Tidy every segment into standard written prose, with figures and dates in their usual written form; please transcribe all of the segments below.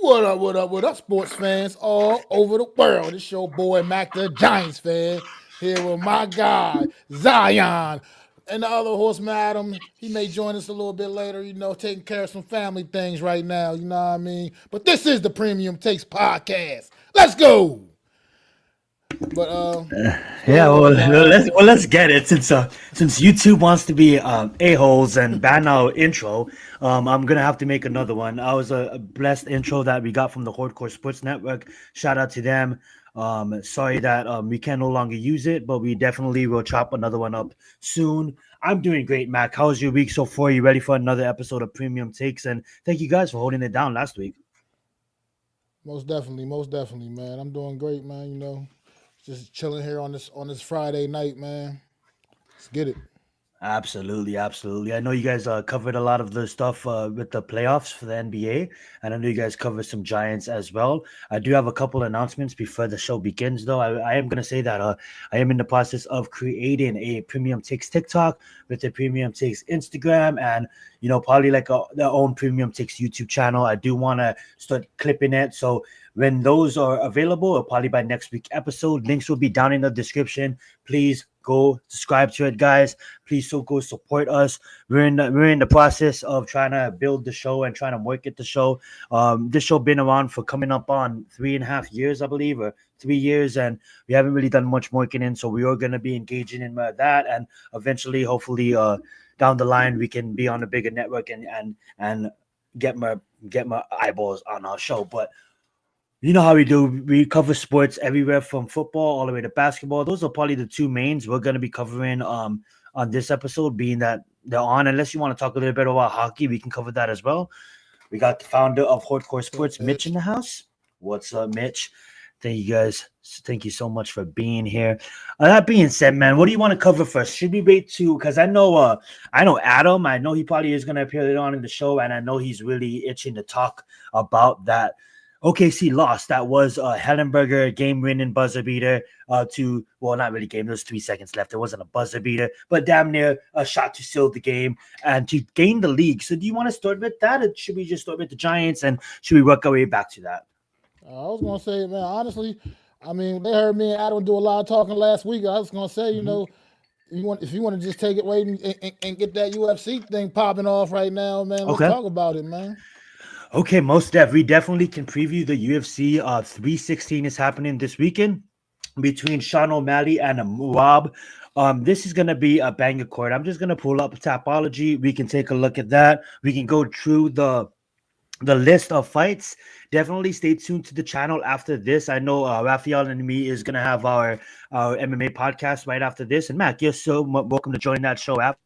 What up, what up, what up, sports fans all over the world? It's your boy Mac the Giants fan here with my guy Zion and the other Horseman Adam. He may join us a little bit later, taking care of some family things right now, you know what I mean? But this is the Premium Takes Podcast. Let's go! But what's Yeah, going on, Zion? let's get it. Since YouTube wants to be a holes and ban our intro, I'm gonna have to make another one. I was a blessed intro that we got from the Hardcore Sports Network. Shout out to them. Sorry that we can no longer use it, but we definitely will chop another one up soon. I'm doing great, Mac. How's your week so far? You ready for another episode of Premium Takes? And thank you guys for holding it down last week. Most definitely, man. I'm doing great, man. Just chilling here on this Friday night, man. Let's get it. Absolutely, absolutely. I know you guys covered a lot of the stuff with the playoffs for the NBA, and I know you guys covered some Giants as well. I do have a couple announcements before the show begins, though. I am going to say that I am in the process of creating a Premium Takes TikTok with the Premium Takes Instagram, and probably like their own Premium Takes YouTube channel. I do want to start clipping it, so when those are available, or probably by next week episode, links will be down in the description. Please go subscribe to it, guys. Please so go support us. We're in the process of trying to build the show and trying to market the show. This show been around for coming up on 3.5 years, I believe, or 3 years, and we haven't really done much marketing. So we are going to be engaging in that, and eventually, hopefully, down the line, we can be on a bigger network and get my eyeballs on our show. But you know how we do. We cover sports everywhere from football all the way to basketball. Those are probably the two mains we're going to be covering on this episode, being that they're on. Unless you want to talk a little bit about hockey, we can cover that as well. We got the founder of Hardcore Sports, Mitch, in the house. What's up, Mitch? Thank you guys. Thank you so much for being here. That being said, man, what do you want to cover first? Should we wait to? Because I know Adam. I know he probably is going to appear later on in the show, and I know he's really itching to talk about that OKC loss. That was a Hellenberger game-winning buzzer beater not really game. There was 3 seconds left. It wasn't a buzzer beater, but damn near a shot to seal the game and to gain the league. So do you want to start with that, or should we just start with the Giants, and should we work our way back to that? I was gonna say, man, honestly, I mean, they heard me and Adam do a lot of talking last week. I was gonna say, if you want to just take it away and get that UFC thing popping off right now, man, let's Okay. talk about it, man. Okay, we definitely can preview the UFC 316 is happening this weekend between Sean O'Malley and Muab. This is gonna be a banger card. I'm just gonna pull up Tapology. We can take a look at that. We can go through the list of fights. Definitely stay tuned to the channel after this. I know Raphael and me is gonna have our MMA podcast right after this. And Mac, you're so welcome to join that show after.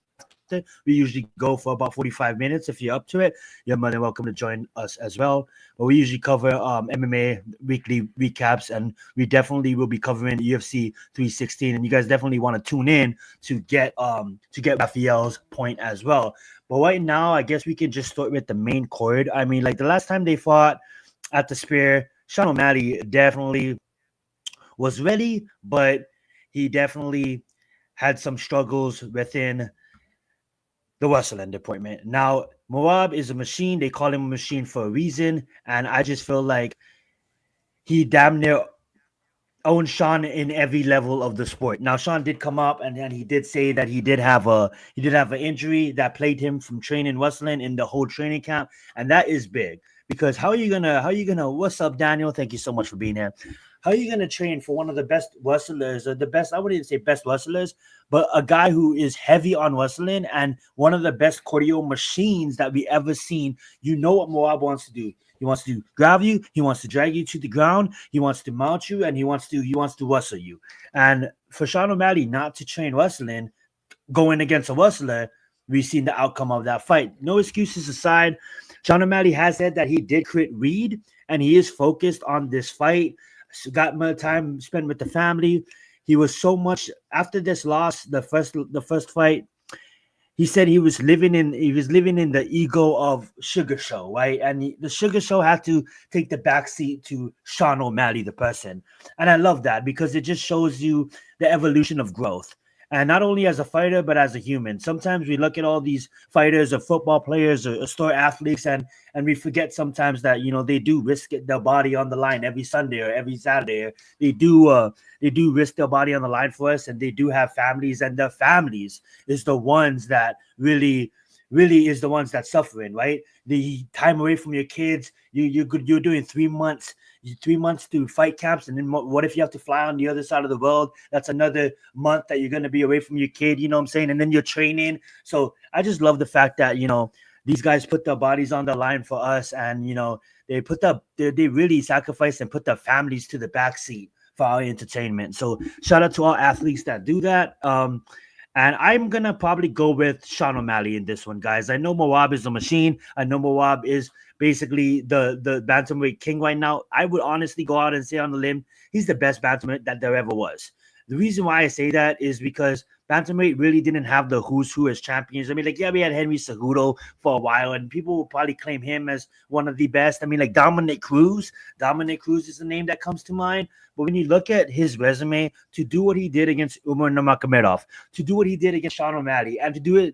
We usually go for about 45 minutes. If you're up to it, you're more than welcome to join us as well. But we usually cover MMA weekly recaps, and we definitely will be covering UFC 316. And you guys definitely want to tune in to get Raphael's point as well. But right now, I guess we can just start with the main card. I mean, like the last time they fought at the Spear, Sean O'Malley definitely was ready, but he definitely had some struggles within the wrestling department. Now, Moab is a machine. They call him a machine for a reason. And I just feel like he damn near owned Sean in every level of the sport. Now, Sean did come up and then he did say that he did have an injury that plagued him from training wrestling in the whole training camp. And that is big. Because how are you gonna what's up, Daniel? Thank you so much for being here. How are you gonna train for one of the best wrestlers, or the best, I wouldn't even say best wrestlers, but a guy who is heavy on wrestling and one of the best cardio machines that we ever seen? You know what Moab wants to do. He wants to grab you, he wants to drag you to the ground, he wants to mount you, and he wants to wrestle you. And for Sean O'Malley not to train wrestling, going against a wrestler, we've seen the outcome of that fight. No excuses aside, Sean O'Malley has said that he did quit Reed and he is focused on this fight. Got more time spent with the family. He was so much after this loss, the first fight. He said he was living in the ego of Sugar Show, right? And the Sugar Show had to take the backseat to Sean O'Malley, the person. And I love that because it just shows you the evolution of growth. And not only as a fighter, but as a human. Sometimes we look at all these fighters or football players or star athletes, and we forget sometimes that they do risk their body on the line every Sunday or every Saturday. Or they do risk their body on the line for us, and they do have families, and their families is the ones that really is the ones that suffering, right? The time away from your kids, you're doing 3 months, 3 months to fight camps, and then what if you have to fly on the other side of the world? That's another month that you're going to be away from your kid, you know what I'm saying? And then you're training. So I just love the fact that these guys put their bodies on the line for us, and they really sacrifice and put their families to the back seat for our entertainment. So shout out to all athletes that do that. And I'm gonna probably go with Sean O'Malley in this one, guys. I know Moab is a machine. I know Moab is basically the bantamweight king right now. I would honestly go out and say on the limb, he's the best bantamweight that there ever was. The reason why I say that is because bantamweight really didn't have the who's who as champions. I mean, like, yeah, we had Henry Cejudo for a while, and people will probably claim him as one of the best. I mean, like Dominic Cruz. Dominic Cruz is the name that comes to mind. But when you look at his resume, to do what he did against Umar Nurmagomedov, to do what he did against Sean O'Malley, and to do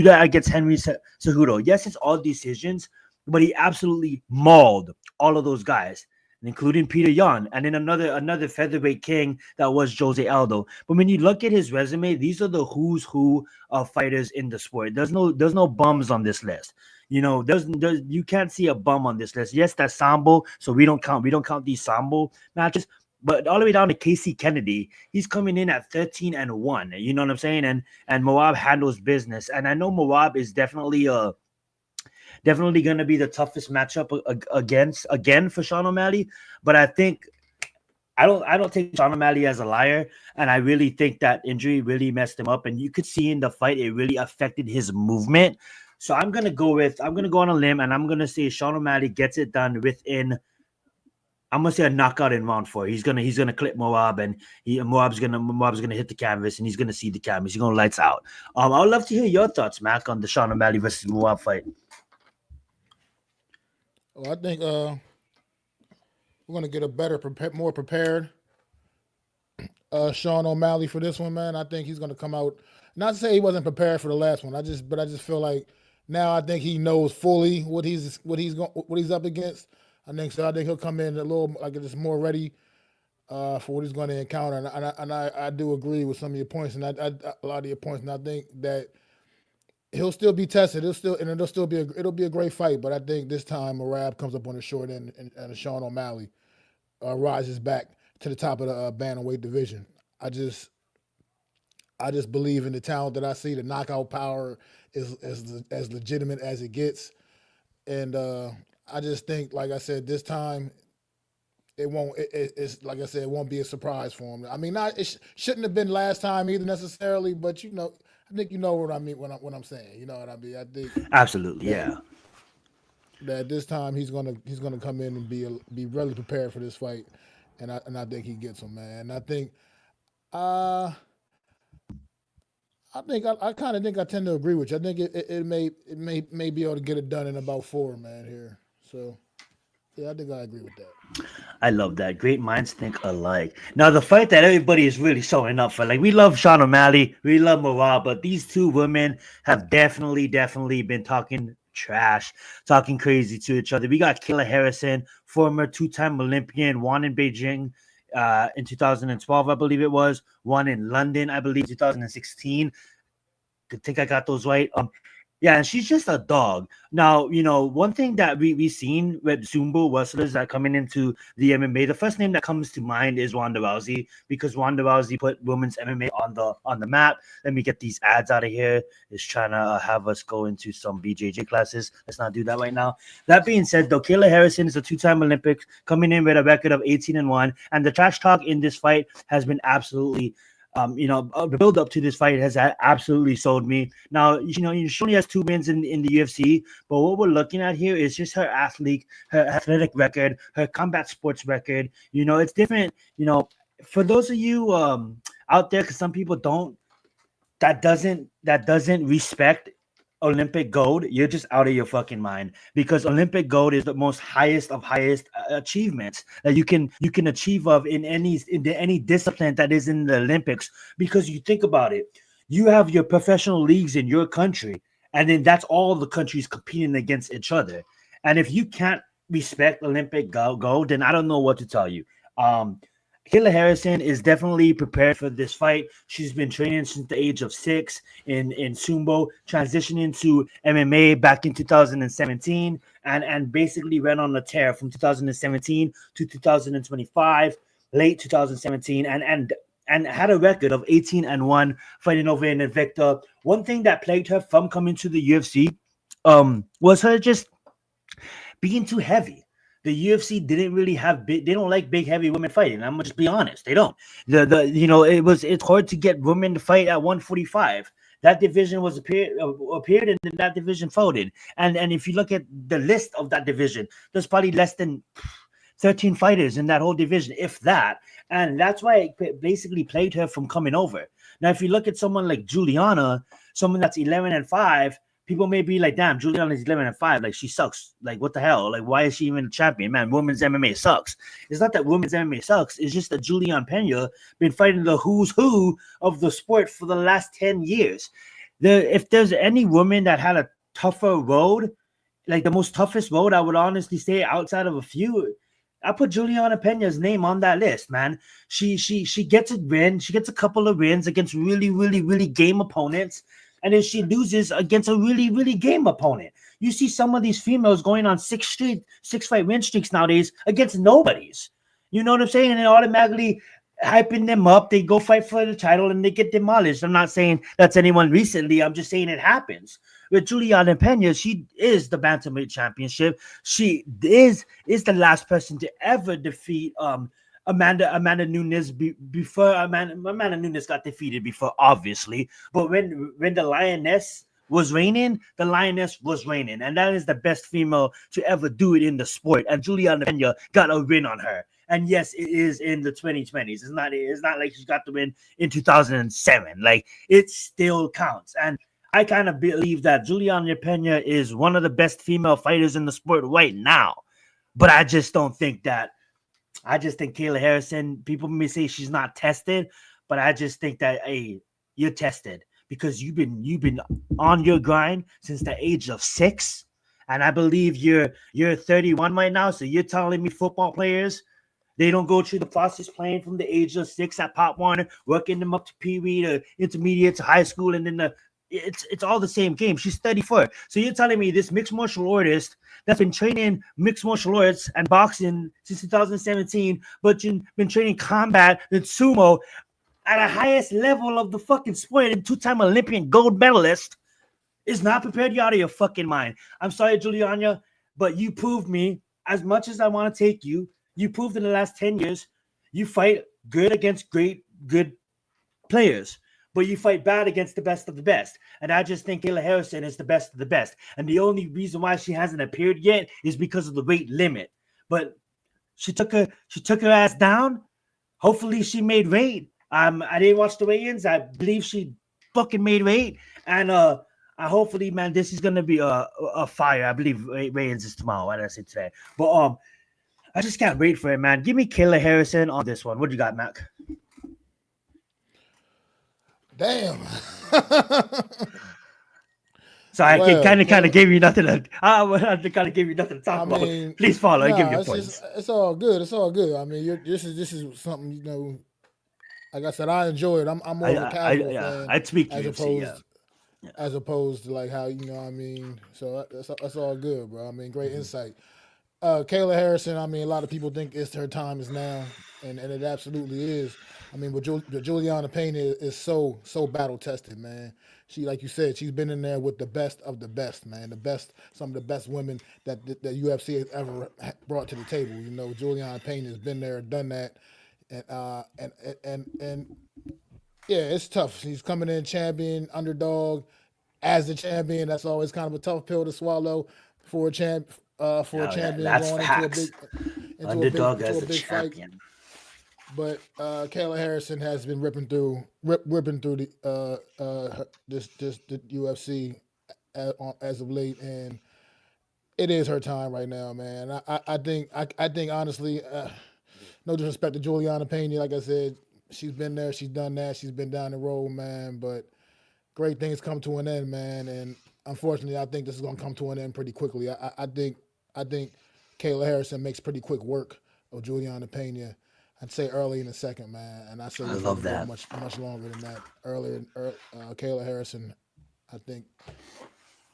that against Henry Cejudo, yes, it's all decisions, but he absolutely mauled all of those guys, including Peter Yan, and then another featherweight king that was Jose Aldo. But when you look at his resume, these are the who's who of fighters in the sport. There's no bums on this list. You can't see a bum on this list. Yes, that's Sambo, so we don't count these Sambo matches. But all the way down to Casey Kennedy, he's coming in at 13-1. You know what I'm saying? And Moab handles business. And I know Moab is definitely going to be the toughest matchup again for Sean O'Malley. But I think I don't take Sean O'Malley as a liar, and I really think that injury really messed him up. And you could see in the fight it really affected his movement. So I'm gonna go on a limb, and I'm gonna say Sean O'Malley gets it done within. I'm gonna say a knockout in round 4. He's gonna clip Moab, and Moab's gonna hit the canvas, and he's gonna see the canvas. He's gonna lights out. I would love to hear your thoughts, Mac, on the Sean O'Malley versus Moab fight. Well, I think we're gonna get a better, more prepared Sean O'Malley for this one, man. I think he's gonna come out. Not to say he wasn't prepared for the last one. I just feel like now I think he knows fully what he's up against. I think he'll come in a little like just more ready for what he's going to encounter. And I do agree with some of your points, and a lot of your points. And I think that he'll still be tested. It'll be a great fight. But I think this time Moab comes up on the short end, and Sean O'Malley rises back to the top of the bantamweight division. I just believe in the talent that I see. The knockout power is as legitimate as it gets, and I just think, like I said, this time it won't. It's like I said, it won't be a surprise for him. I mean, it shouldn't have been last time either necessarily, but I think you know what I mean when I'm saying. You know what I mean? I think absolutely, yeah. That this time he's gonna come in and be really prepared for this fight, and I think he gets him, man. And I think, I kind of think I tend to agree with you. I think it may be able to get it done in about 4, man. Here, so yeah, I think I agree with that. I love that. Great minds think alike. Now, the fight that everybody is really showing up for, like, we love Sean O'Malley, we love Moab, but these two women have definitely been talking trash, talking crazy to each other. We got Kayla Harrison, former 2-time Olympian, won in Beijing in 2012, I believe it was, won in London, I believe 2016. I think I got those right. Yeah, and she's just a dog. Now, one thing that we've seen with Zumbo wrestlers that coming into the MMA, the first name that comes to mind is Ronda Rousey, because Ronda Rousey put women's MMA on the map. Let me get these ads out of here. It's trying to have us go into some BJJ classes. Let's not do that right now. That being said, though, Kayla Harrison is a 2-time Olympic, coming in with a record of 18-1, and the trash talk in this fight has been absolutely the build up to this fight has absolutely sold me. Now, she only has 2 wins in the UFC, but what we're looking at here is just her athletic record, her combat sports record. It's different. For those of you out there, because some people don't, that doesn't respect Olympic gold, you're just out of your fucking mind, because Olympic gold is the most highest of highest achievements that you can achieve of in any discipline that is in the Olympics. Because you think about it, you have your professional leagues in your country, and then that's all the countries competing against each other. And if you can't respect Olympic gold, then I don't know what to tell you. Um, Kayla Harrison is definitely prepared for this fight. She's been training since the age of 6 in Sumo, transitioning to MMA back in 2017, and basically went on a tear from 2017 to 2025, late 2017, and had a record of 18-1, fighting over in Invicta. One thing that plagued her from coming to the UFC was her just being too heavy. The UFC didn't really have big, they don't like big heavy women fighting. I'm gonna just be honest. They don't. It's hard to get women to fight at 145. That division appeared and then that division folded. And if you look at the list of that division, there's probably less than 13 fighters in that whole division, if that. And that's why it basically played her from coming over. Now, if you look at someone like Juliana, someone that's 11-5, people may be like, damn, Juliana's 11-5. Like, she sucks. Like, what the hell? Like, why is she even a champion? Man, women's MMA sucks. It's not that women's MMA sucks. It's just that Juliana Pena been fighting the who's who of the sport for the last 10 years. If there's any woman that had a tougher road, like the most toughest road, I would honestly say outside of a few, I put Juliana Pena's name on that list, man. She gets a win. She gets a couple of wins against really, really, really game opponents. And then she loses against a really, really game opponent. You see some of these females going on 6-fight win streaks nowadays against nobodies. You know what I'm saying? And then automatically hyping them up. They go fight for the title and they get demolished. I'm not saying that's anyone recently. I'm just saying it happens. With Juliana Pena, she is the bantamweight championship. She is the last person to ever defeat Amanda Nunes before Amanda Nunes got defeated before, obviously. But when the Lioness was reigning, the Lioness was reigning, and that is the best female to ever do it in the sport. And Juliana Pena got a win on her. And yes, it is in the 2020s. It's not like she got the win in 2007. Like, it still counts. And I kind of believe that Juliana Pena is one of the best female fighters in the sport right now. But I just don't think that. I just think Kayla Harrison, people may say she's not tested, but I just think that, hey, you're tested because you've been on your grind since the age of 6. And I believe you're 31 right now. So you're telling me football players, they don't go through the process playing from the age of 6 at Pop Warner, working them up to Pee Wee to intermediate to high school, and then it's all the same game. She's 34. So you're telling me this mixed martial artist that's been training mixed martial arts and boxing since 2017, but you've been training combat and sumo at the highest level of the fucking sport and 2-time Olympian gold medalist, is not prepared? You out of your fucking mind. I'm sorry, Juliana, but you proved me. As much as I want to take you, you proved in the last 10 years you fight good against good players, but you fight bad against the best of the best. And I just think Kayla Harrison is the best of the best. And the only reason why she hasn't appeared yet is because of the weight limit. But she took her ass down. Hopefully she made weight. I didn't watch the weigh-ins. I believe she fucking made weight. And I hopefully, man, this is gonna be a fire. I believe weigh-ins is tomorrow. Why did I say today? But I just can't wait for it, man. Give me Kayla Harrison on this one. What do you got, Mac? Damn. So I Well, kind of gave you nothing to. I kind of gave you nothing to talk about. Please follow. I give you points. It's all good. It's all good. I mean, this is something, you know. Like I said, I enjoy it. I'm more of a casual fan. I'd speak as UFC, opposed as opposed to like how, you know what I mean. So that's all good, bro. I mean, great insight. Kayla Harrison, I mean, a lot of people think her time is now, and it absolutely is. I mean, but Juliana Pena is so battle tested, man. She, like you said, she's been in there with the best of the best, man. Some of the best women that the UFC has ever brought to the table. You know, Juliana Pena has been there, done that, and yeah, it's tough. She's coming in champion, underdog, as the champion. That's always kind of a tough pill to swallow for a champ. For a champion that's going facts. Underdog as a big champion. Fight. But Kayla Harrison has been ripping through the UFC as of late, and it is her time right now, man. I think honestly, no disrespect to Juliana Pena, like I said, she's been there, she's done that, she's been down the road, man. But great things come to an end, man, and unfortunately, I think this is gonna come to an end pretty quickly. I think Kayla Harrison makes pretty quick work of Juliana Pena. I'd say early in the second, man, and I say I it's not love gonna go that. much longer than that. Kayla Harrison, I think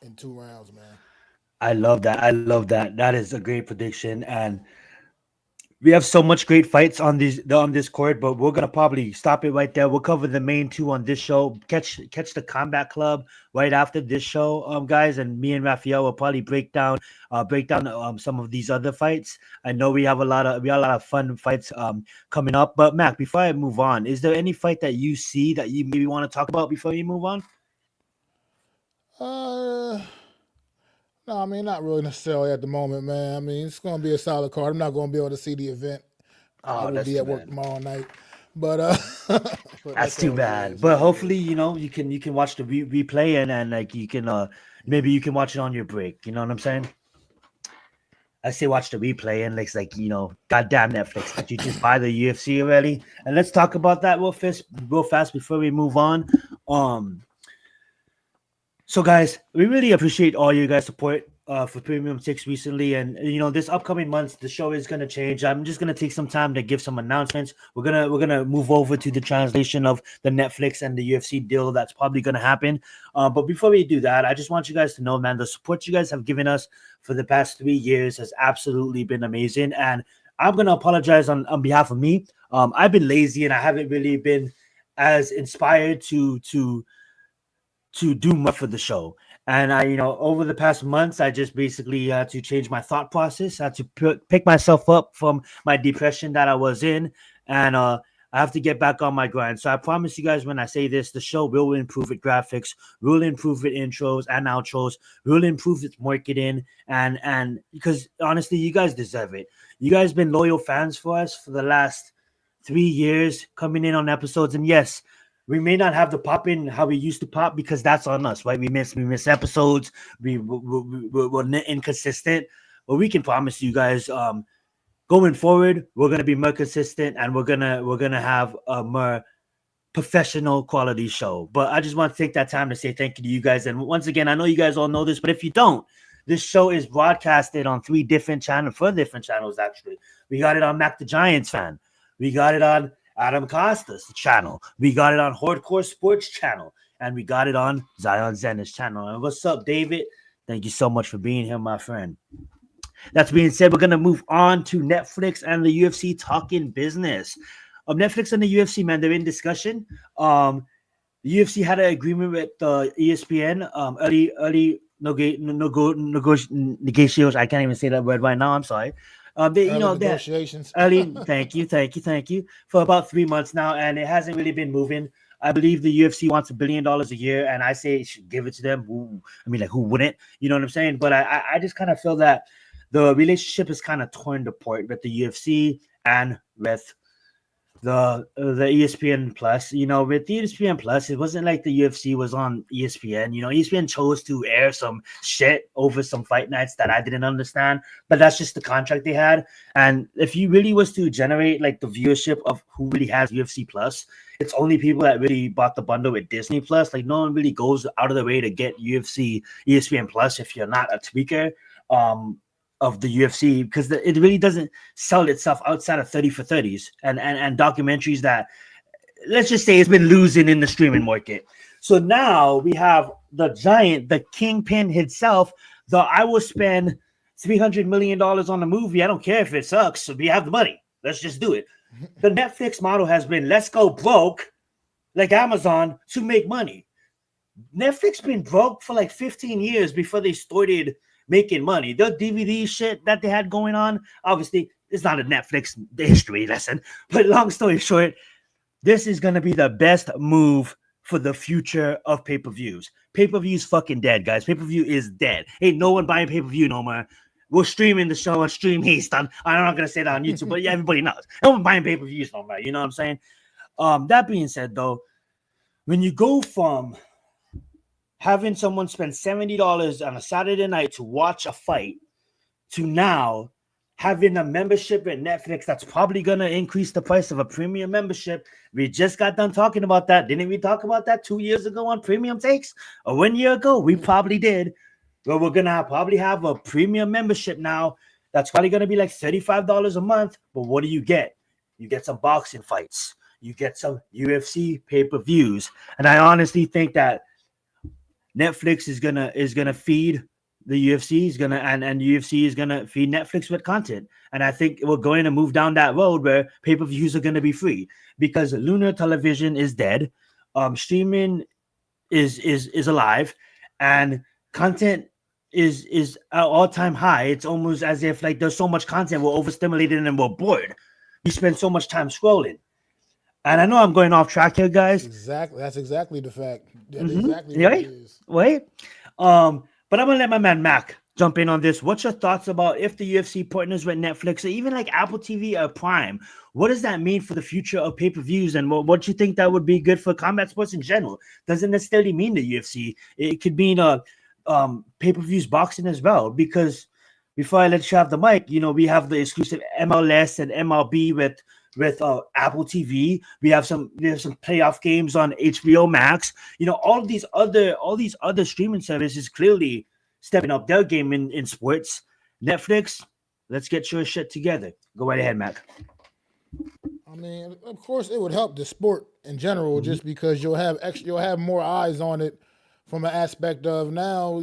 in 2 rounds, man. I love that. I love that. That is a great prediction, and we have so much great fights on this court, but we're gonna probably stop it right there. We'll cover the main two on this show. Catch the Combat Club right after this show, guys, and me and Raphael will probably break down some of these other fights. I know we have a lot of fun fights coming up. But Mac, before I move on, is there any fight that you see that you maybe want to talk about before you move on? Uh, no, I mean not really necessarily at the moment, man. I mean it's gonna be a solid card. I'm not gonna be able to see the event. I Oh, will that's be too at work bad. tomorrow night, but but That's that's too all it bad. is, But man. hopefully, you can watch the replay and like you can maybe you can watch it on your break. You know what I'm saying? I say watch the replay and like goddamn Netflix, that you just buy the UFC already. And let's talk about that real fast before we move on. Um, so, guys, we really appreciate all you guys' support for Premium Six recently, and this upcoming month the show is gonna change. I'm just gonna take some time to give some announcements. We're gonna move over to the translation of the Netflix and the UFC deal that's probably gonna happen. But before we do that, I just want you guys to know, man, the support you guys have given us for the past 3 years has absolutely been amazing, and I'm gonna apologize on behalf of me. I've been lazy and I haven't really been as inspired to do much for the show. And over the past months, I just basically had to change my thought process. I had to pick myself up from my depression that I was in, and I have to get back on my grind. So I promise you guys, when I say this, the show will improve its graphics, will improve its intros and outros, will improve its marketing, and because honestly, you guys deserve it. You guys been loyal fans for us for the last 3 years, coming in on episodes, and yes, we may not have the pop in how we used to pop because that's on us, right? We miss episodes. We're inconsistent, but we can promise you guys, going forward, we're gonna be more consistent and we're gonna have a more professional quality show. But I just want to take that time to say thank you to you guys. And once again, I know you guys all know this, but if you don't, this show is broadcasted on 4 different channels actually. We got it on Mac the Giants fan. We got it on Adam Costas channel. We got it on Hardcore Sports channel. And we got it on Zion Zenith's channel. And what's up, David? Thank you so much for being here, my friend. That being said, we're gonna move on to Netflix and the UFC talking business. Netflix and the UFC, man, they're in discussion. The UFC had an agreement with ESPN. Early negotiations. I can't even say that word right now. I'm sorry. They, Early that negotiations. early. Thank you for about 3 months now, and it hasn't really been moving. I believe the UFC wants $1 billion a year, and I say it should give it to them. I mean, like, who wouldn't? You know what I'm saying? But I just kind of feel that the relationship is kind of torn apart with the UFC and with the ESPN Plus. With ESPN Plus, it wasn't like the UFC was on ESPN. ESPN chose to air some shit over some fight nights that I didn't understand, but that's just the contract they had. And if you really was to generate like the viewership of who really has UFC Plus, it's only people that really bought the bundle with Disney Plus. Like, no one really goes out of the way to get UFC ESPN Plus if you're not a tweaker. Of the UFC, because it really doesn't sell itself outside of 30 for 30s and documentaries that, let's just say, it's been losing in the streaming market. So now we have the giant, the kingpin himself, the I will spend $300 million on a movie. I don't care if it sucks. So we have the money. Let's just do it. The Netflix model has been, let's go broke like Amazon to make money. Netflix been broke for like 15 years before they started making money. The DVD shit that they had going on, obviously, it's not a Netflix history lesson. But long story short, this is going to be the best move for the future of pay-per-views. Pay-per-view's fucking dead, guys. Pay-per-view is dead. Ain't no one buying pay-per-view no more. We're streaming the show on Stream Haste. I'm not going to say that on YouTube, but yeah, everybody knows. No one buying pay-per-views no more. You know what I'm saying? That being said, though, when you go from having someone spend $70 on a Saturday night to watch a fight to now having a membership at Netflix that's probably going to increase the price of a premium membership. We just got done talking about that. Didn't we talk about that 2 years ago on Premium Takes? Or 1 year ago? We probably did. But we're going to probably have a premium membership now that's probably going to be like $35 a month. But what do you get? You get some boxing fights. You get some UFC pay-per-views. And I honestly think that Netflix is gonna feed the UFC, is gonna and UFC is gonna feed Netflix with content. And I think we're going to move down that road where pay-per-views are gonna be free because linear television is dead. Streaming is alive, and content is at all-time high. It's almost as if like there's so much content, we're overstimulated and we're bored. We spend so much time scrolling. And I know I'm going off track here, guys. That's exactly the fact. That's Mm-hmm. exactly what it is. Wait. But I'm gonna let my man Mac jump in on this. What's your thoughts about if the UFC partners with Netflix or even like Apple TV or Prime? What does that mean for the future of pay-per-views, and what do you think that would be good for combat sports in general? Doesn't necessarily mean the UFC. It could mean pay-per-views boxing as well. Because before I let you have the mic, we have the exclusive MLS and MLB with Apple TV. We have some playoff games on HBO Max. All these other streaming services clearly stepping up their game in sports. Netflix, let's get your shit together. Go right ahead, Mac. I mean, of course, it would help the sport in general, just because you'll have more eyes on it from an aspect of now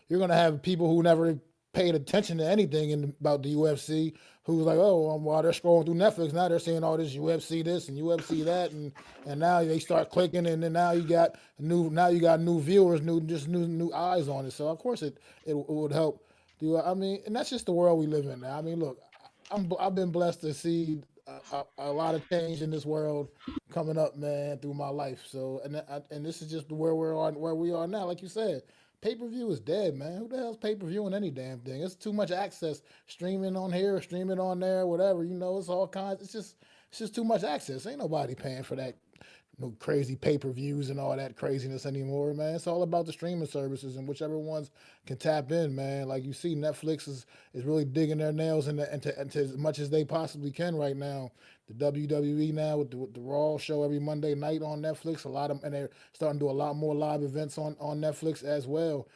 you're gonna have people who never paid attention to anything about the UFC who's like, oh, while they're scrolling through Netflix, now they're seeing all this UFC this and UFC that, and now they start clicking, and then now you got new viewers, new eyes on it. So of course it would help. I mean, and that's just the world we live in now. I mean, look, I've been blessed to see a lot of change in this world coming up, man, through my life. So and this is just where we are now. Like you said, pay-per-view is dead, man. Who the hell's pay-per-viewing any damn thing? It's too much access. Streaming on here, streaming on there, whatever. It's all kinds. It's just too much access. Ain't nobody paying for that. No crazy pay-per-views and all that craziness anymore, man. It's all about the streaming services and whichever ones can tap in, man. Like you see, Netflix is really digging their nails into as much as they possibly can right now. The WWE now with the Raw show every Monday night on Netflix. And they're starting to do a lot more live events on Netflix as well.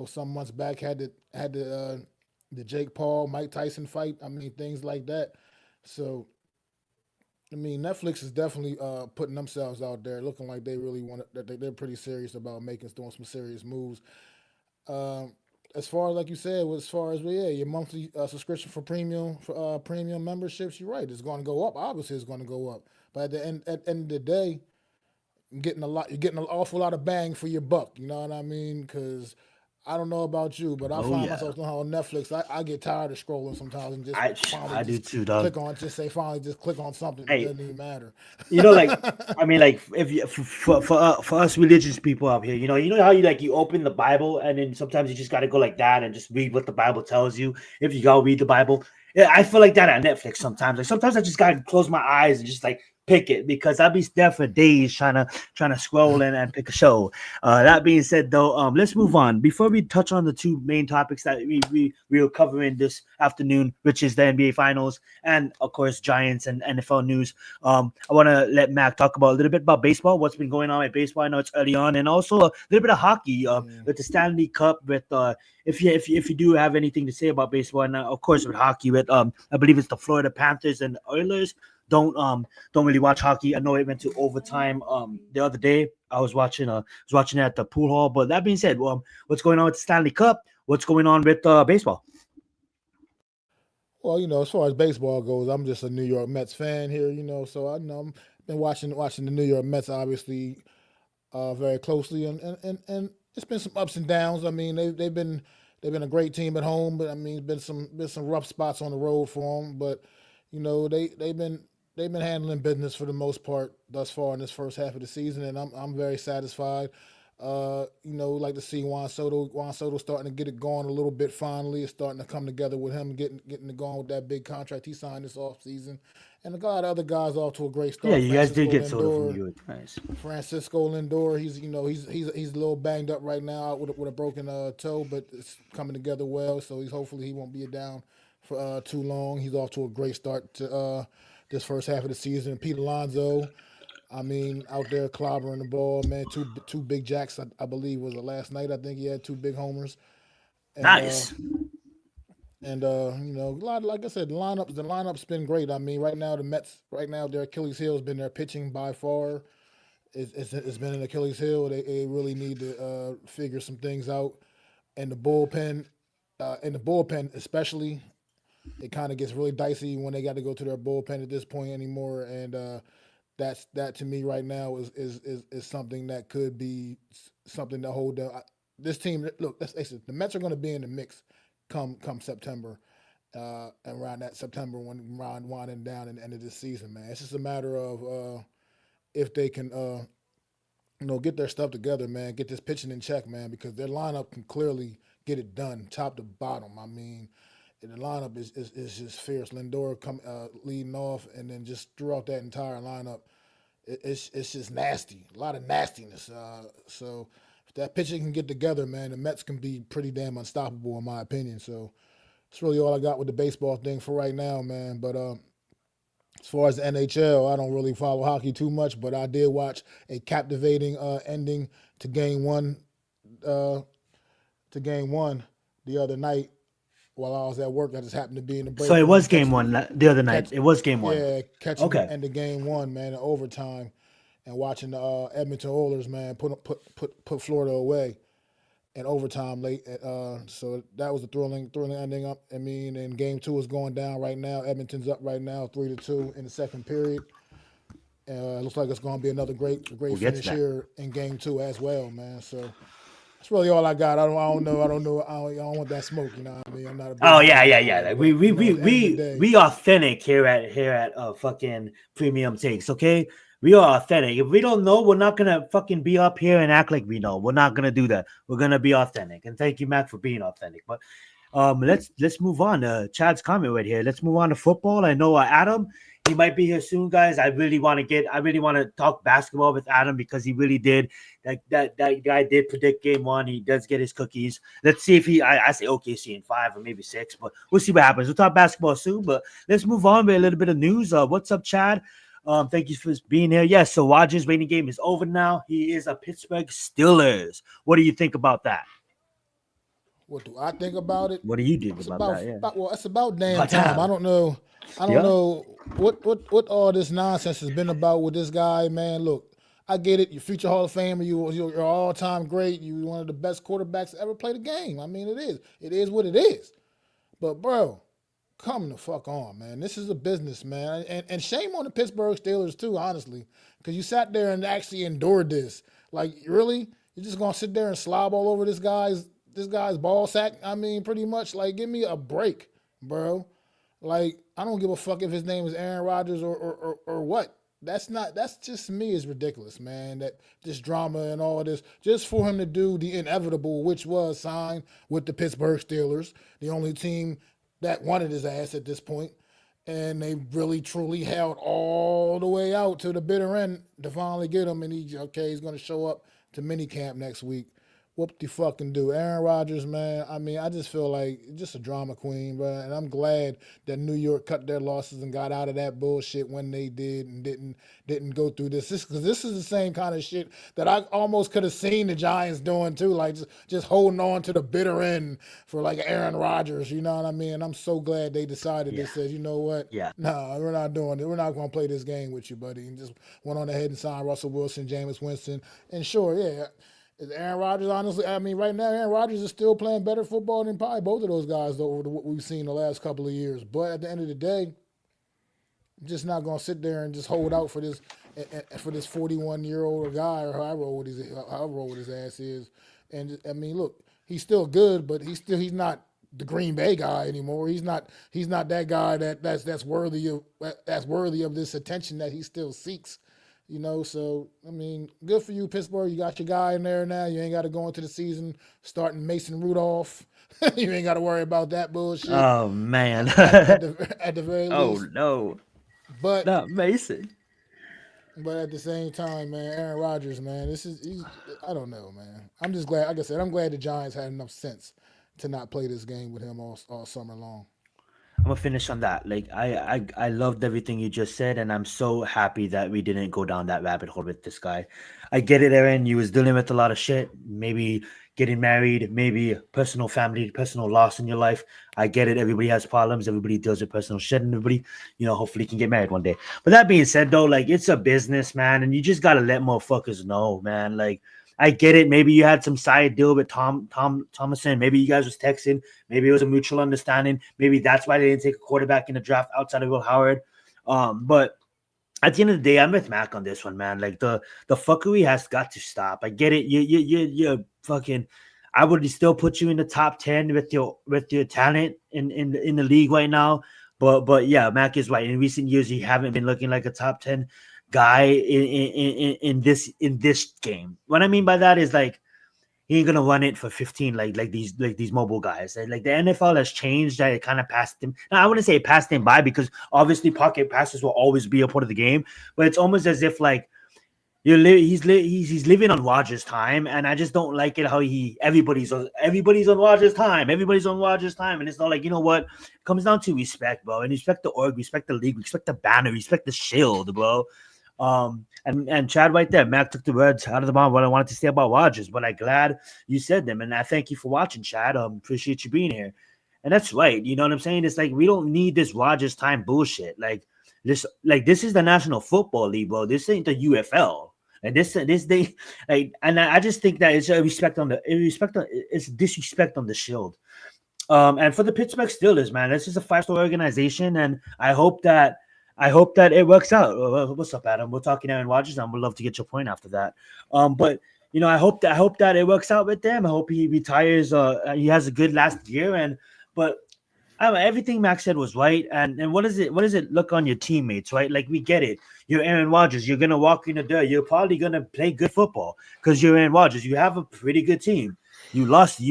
Some months back had the Jake Paul Mike Tyson fight. I mean, things like that. So I mean, Netflix is definitely putting themselves out there, looking like they really want that they're pretty serious about doing some serious moves. Um, as far as like you said, your monthly subscription for premium memberships, you're right. It's going to go up. Obviously, it's going to go up. But at the end of the day, you're getting an awful lot of bang for your buck. You know what I mean? Because I don't know about you, but I find myself on Netflix. I get tired of scrolling sometimes and just I do too, dog. Just click on something. It doesn't even matter. I mean, like if you for us religious people out here, you know how you open the Bible and then sometimes you just got to go like that and just read what the Bible tells you. If you go read the Bible, yeah, I feel like that at Netflix sometimes. Like sometimes I just gotta close my eyes and just like pick it because I'll be there for days trying to scroll and pick a show. That being said, though, let's move on. Before we touch on the two main topics that we were covering this afternoon, which is the NBA Finals and of course Giants and NFL news. I want to let Mac talk about a little bit about baseball, what's been going on with baseball. I know it's early on, and also a little bit of hockey with the Stanley Cup. With if you do have anything to say about baseball, and of course with hockey, with I believe it's the Florida Panthers and Oilers. Don't really watch hockey. I know it went to overtime the other day. I was watching it at the pool hall. But that being said, what's going on with the Stanley Cup? What's going on with baseball? Well, as far as baseball goes, I'm just a New York Mets fan here. So I know I'm been watching the New York Mets obviously very closely, and it's been some ups and downs. I mean, they've been a great team at home, but I mean, it's been some rough spots on the road for them. But they've been handling business for the most part thus far in this first half of the season, and I'm very satisfied. Like to see Juan Soto. Juan Soto starting to get it going a little bit finally. It's starting to come together with him getting it going with that big contract he signed this offseason. And a lot of other guys off to a great Yeah, start. you guys did Francisco get Soto from New Lindor. York. Nice. Francisco Lindor, he's a little banged up right now with a broken toe, but it's coming together well. So hopefully he won't be down for too long. He's off to a great start to this first half of the season. Pete Alonso, I mean, out there clobbering the ball, man. Two big jacks, I believe, was the last night. I think he had two big homers, and Nice. a lot like I said, the lineup's been great. I mean, right now the Mets, right now their Achilles heel has been their pitching by far. It's been an Achilles heel. They really need to figure some things out, and the bullpen especially, it kind of gets really dicey when they got to go to their bullpen at this point anymore, and that to me right now is something that could be something to hold down. This team, look, let's face it, the Mets are going to be in the mix come September, and around that September when Ron winding down and the end of this season, man. It's just a matter of if they can get their stuff together, man. Get this pitching in check, man, because their lineup can clearly get it done, top to bottom. I mean, the lineup is just fierce. Lindor leading off, and then just throughout that entire lineup, it's just nasty. A lot of nastiness. So if that pitching can get together, man, the Mets can be pretty damn unstoppable, in my opinion. So that's really all I got with the baseball thing for right now, man. But as far as the NHL, I don't really follow hockey too much, but I did watch a captivating ending to Game One. Game one the other night while I was at work. I just happened to be in the break So it room was game one the other night. catch It was game one. yeah, catching the Okay. end of Game One, man, in overtime, and watching the Edmonton Oilers, man, put Florida away in overtime late. So that was a thrilling ending up. I mean, and Game Two is going down right now. Edmonton's up right now, 3-2 in the second period. Looks like it's going to be another great We'll get to finish that. here in Game Two as well, man. So that's really all I got. I don't want that smoke. You know what I mean? I'm not a big Oh yeah, hockey yeah, guy, yeah. Like, but at the end of the day, we authentic here at fucking Premium Takes. Okay, we are authentic. If we don't know, we're not gonna fucking be up here and act like we know. We're not gonna do that. We're gonna be authentic. And thank you, Mac, for being authentic. But let's move on. Chad's comment right here. Let's move on to football. I know Adam. He might be here soon, guys. I really want to talk basketball with Adam because he really did. That guy did predict game one. He does get his cookies. Let's see if I say OKC in 5 or maybe 6, but we'll see what happens. We'll talk basketball soon, but let's move on with a little bit of news. What's up, Chad? Thank you for being here. Yes, so Rodgers' waiting game is over now. He is a Pittsburgh Steelers. What do you think about that? what do I think about it? What do you think It's about that? Yeah. it's about damn About time. I time. don't know. I don't Yeah. know what all this nonsense has been about with this guy, man. Look, I get it. You're future Hall of Famer. You're all time great. You're one of the best quarterbacks to ever play the game. I mean, it is. It is what it is. But bro, come the fuck on, man. This is a business, man. And shame on the Pittsburgh Steelers too, honestly, because you sat there and actually endured this. Like, really, you're just gonna sit there and slob all over this guy's ball sack? I mean, pretty much. Like, give me a break, bro. Like, I don't give a fuck if his name is Aaron Rodgers or what. That's just to me is ridiculous, man. That this drama and all this just for him to do the inevitable, which was sign with the Pittsburgh Steelers, the only team that wanted his ass at this point, and they really truly held all the way out to the bitter end to finally get him. And he's going to show up to minicamp next week. Whoop de fucking do. Aaron Rodgers, man. I mean, I just feel like just a drama queen, bro. And I'm glad that New York cut their losses and got out of that bullshit when they did and didn't go through this. Because this is the same kind of shit that I almost could have seen the Giants doing too, like just holding on to the bitter end for like Aaron Rodgers. You know what I mean? And I'm so glad they decided. Yeah. They said, you know what? Yeah. Nah, we're not doing it. We're not going to play this game with you, buddy. And just went on ahead and signed Russell Wilson, Jameis Winston, and sure, yeah. Is Aaron Rodgers, honestly, I mean, right now, Aaron Rodgers is still playing better football than probably both of those guys over what we've seen the last couple of years. But at the end of the day, I'm just not going to sit there and just hold out for this 41-year-old guy or however old his ass is. And I mean, look, he's still good, but he's not the Green Bay guy anymore. He's not that guy that's worthy of this attention that he still seeks. So I mean, good for you, Pittsburgh. You got your guy in there now. You ain't got to go into the season starting Mason Rudolph. You ain't got to worry about that bullshit Oh man. at the very Oh least. no, But not Mason. but at the same time, man, Aaron Rodgers, man, I don't know, man. I'm just glad. Like I said, I'm glad the Giants had enough sense to not play this game with him all summer long. I'm gonna finish on that. Like I loved everything you just said, and I'm so happy that we didn't go down that rabbit hole with this guy. I get it, Aaron. You was dealing with a lot of shit. Maybe getting married, maybe personal family, personal loss in your life. I get it. Everybody has problems. Everybody deals with personal shit, and everybody, hopefully can get married one day. But that being said, though, like it's a business, man, and you just gotta let motherfuckers know, man. Like I get it. Maybe you had some side deal with Tom Thomason. Maybe you guys was texting. Maybe it was a mutual understanding. Maybe that's why they didn't take a quarterback in the draft outside of Will Howard. But at the end of the day, I'm with Mac on this one, man. Like the fuckery has got to stop. I get it. You're fucking. I would still put you in the top 10 with your talent in the league right now. But yeah, Mac is right. In recent years, you haven't been looking like a top 10 guy in this game. What I mean by that is like he ain't gonna run it for 15 like these mobile guys. And, like the NFL has changed that it kind of passed him. Now I wouldn't say it passed him by because obviously pocket passes will always be a part of the game, but it's almost as if like he's living on Rogers' time, and I just don't like it how everybody's on Rogers' time, and it's not like what it comes down to respect, bro, and respect the org, respect the league, respect the banner, respect the shield, bro. And Chad right there, Mac took the words out of the mouth what I wanted to say about Rogers, but I'm glad you said them, and I thank you for watching, Chad. Appreciate you being here, and that's right. You know what I'm saying? It's like we don't need this Rogers time bullshit. This is the National Football League, bro. This ain't the UFL. And this they like, and I just think that it's it's disrespect on the shield. And for the Pittsburgh Steelers, man, this is a 5-star organization, and I hope that it works out. What's up, Adam? We're talking Aaron Rodgers, and we'd love to get your point after that. But I hope that it works out with them. I hope he retires. He has a good last year, but everything Max said was right. And what does it look on your teammates, right? Like we get it. You're Aaron Rodgers. You're gonna walk in the dirt. You're probably gonna play good football because you're Aaron Rodgers. You have a pretty good team. You lost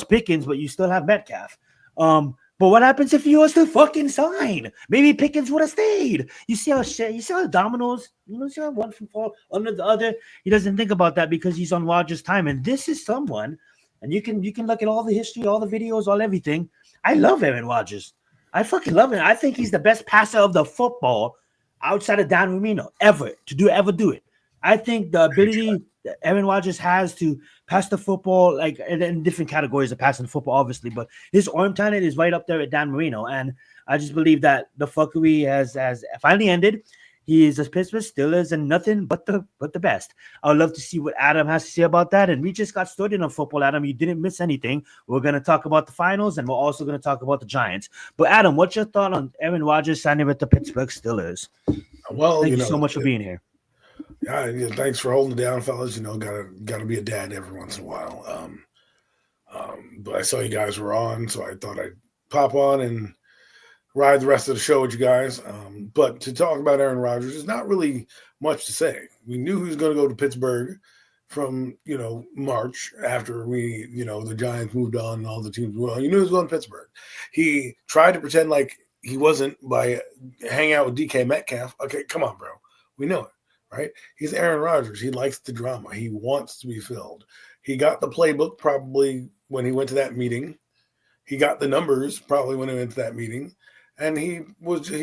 Pickens, but you still have Metcalf. But what happens if you was to fucking sign? Maybe Pickens would have stayed. You see how dominoes, see how one from fall under the other. He doesn't think about that because he's on Rodgers' time. And this is someone, and you can look at all the history, all the videos, all everything. I love Aaron Rodgers. I fucking love him. I think he's the best passer of the football outside of Dan Marino ever do it. I think the ability that Aaron Rodgers has to pass the football, like in different categories of passing the football, obviously, but his arm talent is right up there with Dan Marino. And I just believe that the fuckery has finally ended. He is a Pittsburgh Steelers and nothing but the best. I would love to see what Adam has to say about that. And we just got started on football, Adam. You didn't miss anything. We're going to talk about the finals, and we're also going to talk about the Giants. But Adam, what's your thought on Aaron Rodgers signing with the Pittsburgh Steelers? Well, Thank you so much for being here. Yeah, thanks for holding it down, fellas. Gotta be a dad every once in a while. But I saw you guys were on, so I thought I'd pop on and ride the rest of the show with you guys. But to talk about Aaron Rodgers, there's not really much to say. We knew he was going to go to Pittsburgh from, March after the Giants moved on and all the teams moved on. You knew he was going to Pittsburgh. He tried to pretend like he wasn't by hanging out with DK Metcalf. Okay, come on, bro. We know it, right? He's Aaron Rodgers. He likes the drama. He wants to be filled. He got the playbook probably when he went to that meeting. He got the numbers probably when he went to that meeting. And he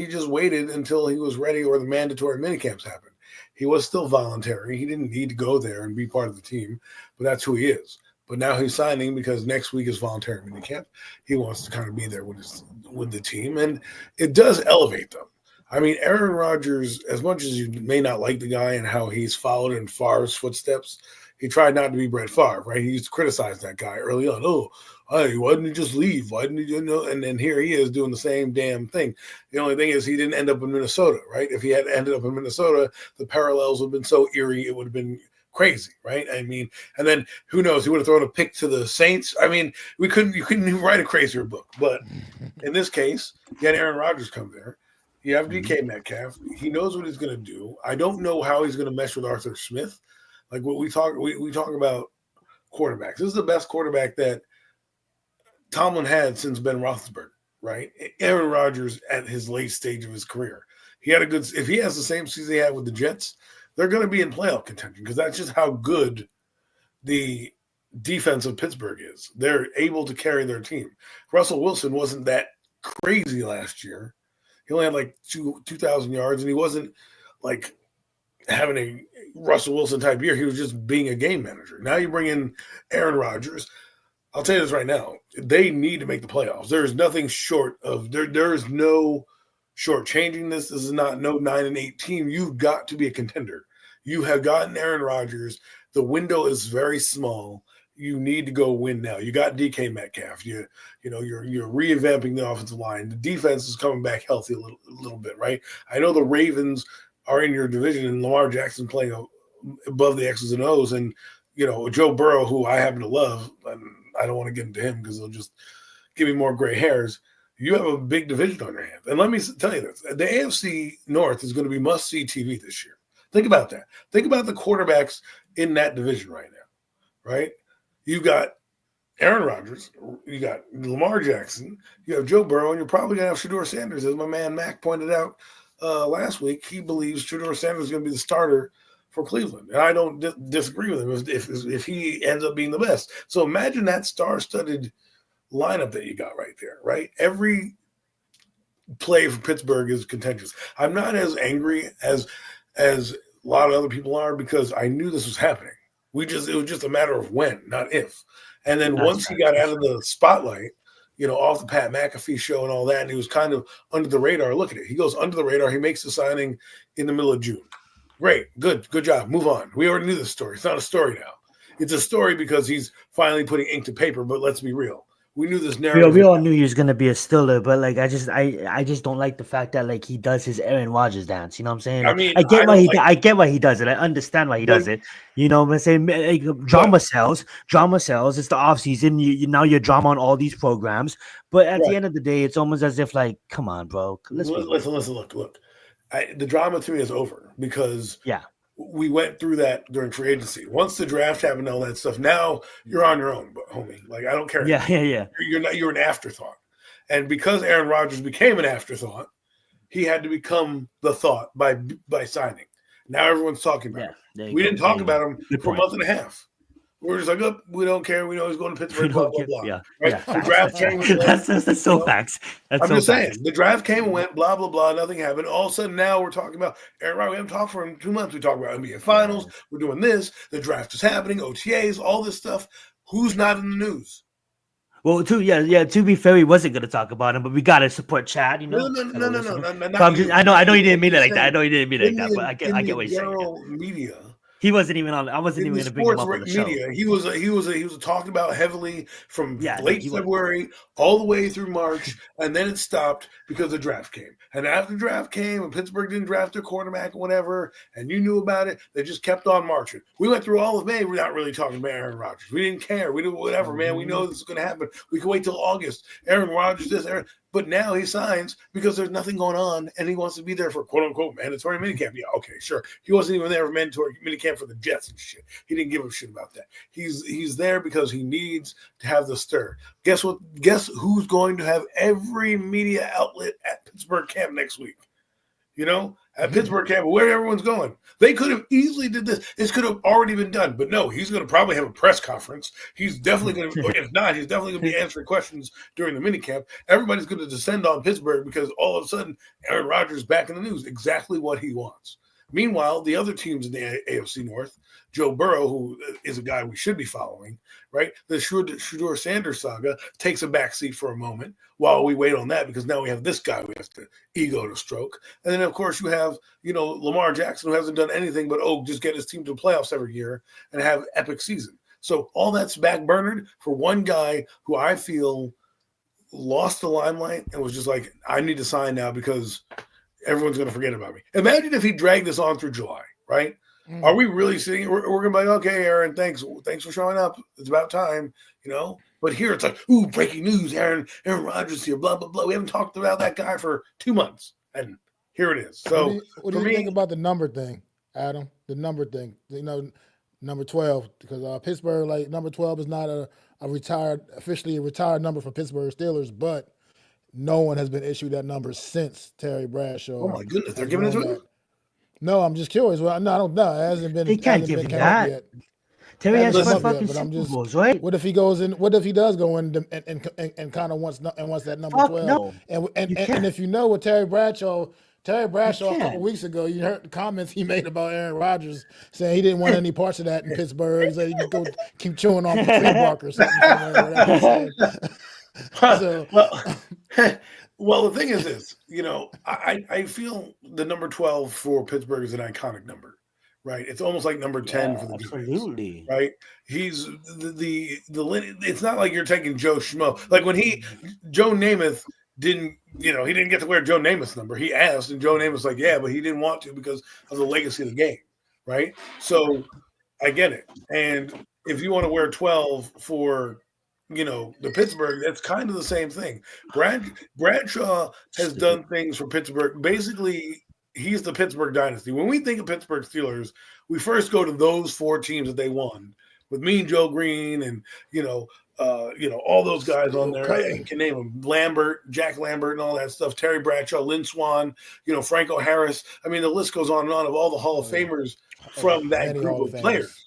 just waited until he was ready or the mandatory minicamps happened. He was still voluntary. He didn't need to go there and be part of the team, but that's who he is. But now he's signing because next week is voluntary minicamp. He wants to kind of be there with the team, and it does elevate them. I mean, Aaron Rodgers, as much as you may not like the guy and how he's followed in Favre's footsteps, he tried not to be Brett Favre, right? He used to criticize that guy early on. Oh, hey, why didn't he just leave? Why didn't he, And then here he is doing the same damn thing. The only thing is he didn't end up in Minnesota, right? If he had ended up in Minnesota, the parallels would have been so eerie, it would have been crazy, right? I mean, and then who knows? He would have thrown a pick to the Saints. I mean, you couldn't even write a crazier book. But in this case, you had Aaron Rodgers come there. You have DK Metcalf. He knows what he's going to do. I don't know how he's going to mesh with Arthur Smith. Like what we talk about quarterbacks. This is the best quarterback that Tomlin had since Ben Roethlisberger, right? Aaron Rodgers at his late stage of his career. He had if he has the same season he had with the Jets, they're going to be in playoff contention because that's just how good the defense of Pittsburgh is. They're able to carry their team. Russell Wilson wasn't that crazy last year. He only had like 2,000 yards, and he wasn't like having a Russell Wilson type year. He was just being a game manager. Now you bring in Aaron Rodgers. I'll tell you this right now. They need to make the playoffs. There is nothing short of there is no shortchanging this. This is not no 9-8 team. You've got to be a contender. You have gotten Aaron Rodgers. The window is very small. You need to go win now. You got DK Metcalf. You're revamping the offensive line. The defense is coming back healthy a little bit, right? I know the Ravens are in your division and Lamar Jackson playing above the X's and O's, and Joe Burrow, who I happen to love, and I don't want to get into him because he'll just give me more gray hairs. You have a big division on your hands. And let me tell you this. The AFC North is going to be must-see TV this year. Think about that. Think about the quarterbacks in that division right now, right? You got Aaron Rodgers, you got Lamar Jackson, you have Joe Burrow, and you're probably going to have Shedeur Sanders. As my man Mac pointed out last week, he believes Shedeur Sanders is going to be the starter for Cleveland. And I don't disagree with him if he ends up being the best. So imagine that star-studded lineup that you got right there, right? Every play for Pittsburgh is contentious. I'm not as angry as a lot of other people are because I knew this was happening. It was just a matter of when, not if. And then once he got out of the spotlight, off the Pat McAfee show and all that, and he was kind of under the radar. Look at it. He goes under the radar. He makes the signing in the middle of June. Great. Good job. Move on. We already knew this story. It's not a story now. It's a story because he's finally putting ink to paper, but let's be real. We knew this narrative. We all knew he was gonna be a Stiller, but like I just don't like the fact that like he does his Aaron Rodgers dance. You know what I'm saying? Like, I get why he does it. I understand why he does it. You know what I'm saying? Like, drama sells. It's the off season. Now you're drama on all these programs, but at the end of the day, it's almost as if like, come on, bro. Listen. Look. The drama to me is over because we went through that during free agency. Once the draft happened and all that stuff, now you're on your own, homie. Like, I don't care. Yeah. You're an afterthought. And because Aaron Rodgers became an afterthought, he had to become the thought by signing. Now everyone's talking about him. We didn't talk about him for a month and a half. We're just like, oh, we don't care. We know he's going to Pittsburgh, blah, blah, blah. Yeah. Right? The draft came and went. That's so facts. I'm just saying. The draft came and went, blah, blah, blah. Nothing happened. All of a sudden, now we're talking about Aaron Rodgers. We haven't talked for him 2 months. We talk about NBA Finals. We're doing this. The draft is happening. OTAs, all this stuff. Who's not in the news? Well, to be fair, we wasn't going to talk about him, but we got to support Chad, No. I know you didn't mean it like that. But I get what you're saying. Media. He wasn't even on. I wasn't even going to bring him up on the show. Media. He was talked about heavily from late February all the way through March, and then it stopped because the draft came. And after the draft came, and Pittsburgh didn't draft their quarterback or whatever, and you knew about it, they just kept on marching. We went through all of May. We're not really talking about Aaron Rodgers. We didn't care. We did whatever, man. We know this is going to happen. We can wait till August. Aaron Rodgers, but now he signs because there's nothing going on, and he wants to be there for quote-unquote mandatory minicamp. Yeah, okay, sure. He wasn't even there for mandatory minicamp for the Jets and shit. He didn't give a shit about that. He's there because he needs to have the stir. Guess what? Guess who's going to have every media outlet at Pittsburgh camp next week? At Pittsburgh camp, where everyone's going. They could have easily did this. This could have already been done. But no, he's going to probably have a press conference. He's definitely going to, if not, he's definitely going to be answering questions during the minicamp. Everybody's going to descend on Pittsburgh because all of a sudden, Aaron Rodgers is back in the news. Exactly what he wants. Meanwhile, the other teams in the AFC North, Joe Burrow, who is a guy we should be following, right? The Shedeur Sanders saga takes a backseat for a moment while we wait on that because now we have this guy we have to ego to stroke. And then, of course, you have, Lamar Jackson, who hasn't done anything but, just get his team to the playoffs every year and have epic season. So all that's backburnered for one guy who I feel lost the limelight and was just like, I need to sign now because everyone's going to forget about me. Imagine if he dragged this on through July, right? Are we really sitting? We're going to be like, okay, Aaron, thanks for showing up. It's about time, But here it's like, breaking news, Aaron Rodgers here, blah, blah, blah. We haven't talked about that guy for 2 months. And here it is. So what do you think about the number thing, Adam? The number thing, number 12, because Pittsburgh, like number 12 is not officially a retired number for Pittsburgh Steelers, but no one has been issued that number since Terry Bradshaw. Oh my goodness, they're giving it to him? No, I'm just curious. Well, no, I don't know. It hasn't been. They can't give him that. Yet. Terry has Listen, one fucking Super Bowls, right? What if he goes in? What if he does go in and kind of wants that number 12? No. And if you know what Terry Bradshaw a couple weeks ago, you heard the comments he made about Aaron Rodgers saying he didn't want any parts of that in Pittsburgh. He said he could go keep chewing on the tree bark or something. Well, the thing is this, I feel the number 12 for Pittsburgh is an iconic number, right? It's almost like number 10 for the absolutely defense, right? He's the it's not like you're taking Joe Schmo. Like when Joe Namath didn't, he didn't get to wear Joe Namath's number. He asked, and Joe Namath's like, yeah, but he didn't want to because of the legacy of the game, right? So I get it. And if you want to wear 12 for the Pittsburgh, that's kind of the same thing. Bradshaw has done things for Pittsburgh. Basically, he's the Pittsburgh dynasty. When we think of Pittsburgh Steelers, we first go to those 4 teams that they won with Mean Joe Green and all those guys on there. I can name them: Jack Lambert, and all that stuff. Terry Bradshaw, Lynn Swann, Franco Harris. I mean, the list goes on and on of all the Hall of Famers from that group of players.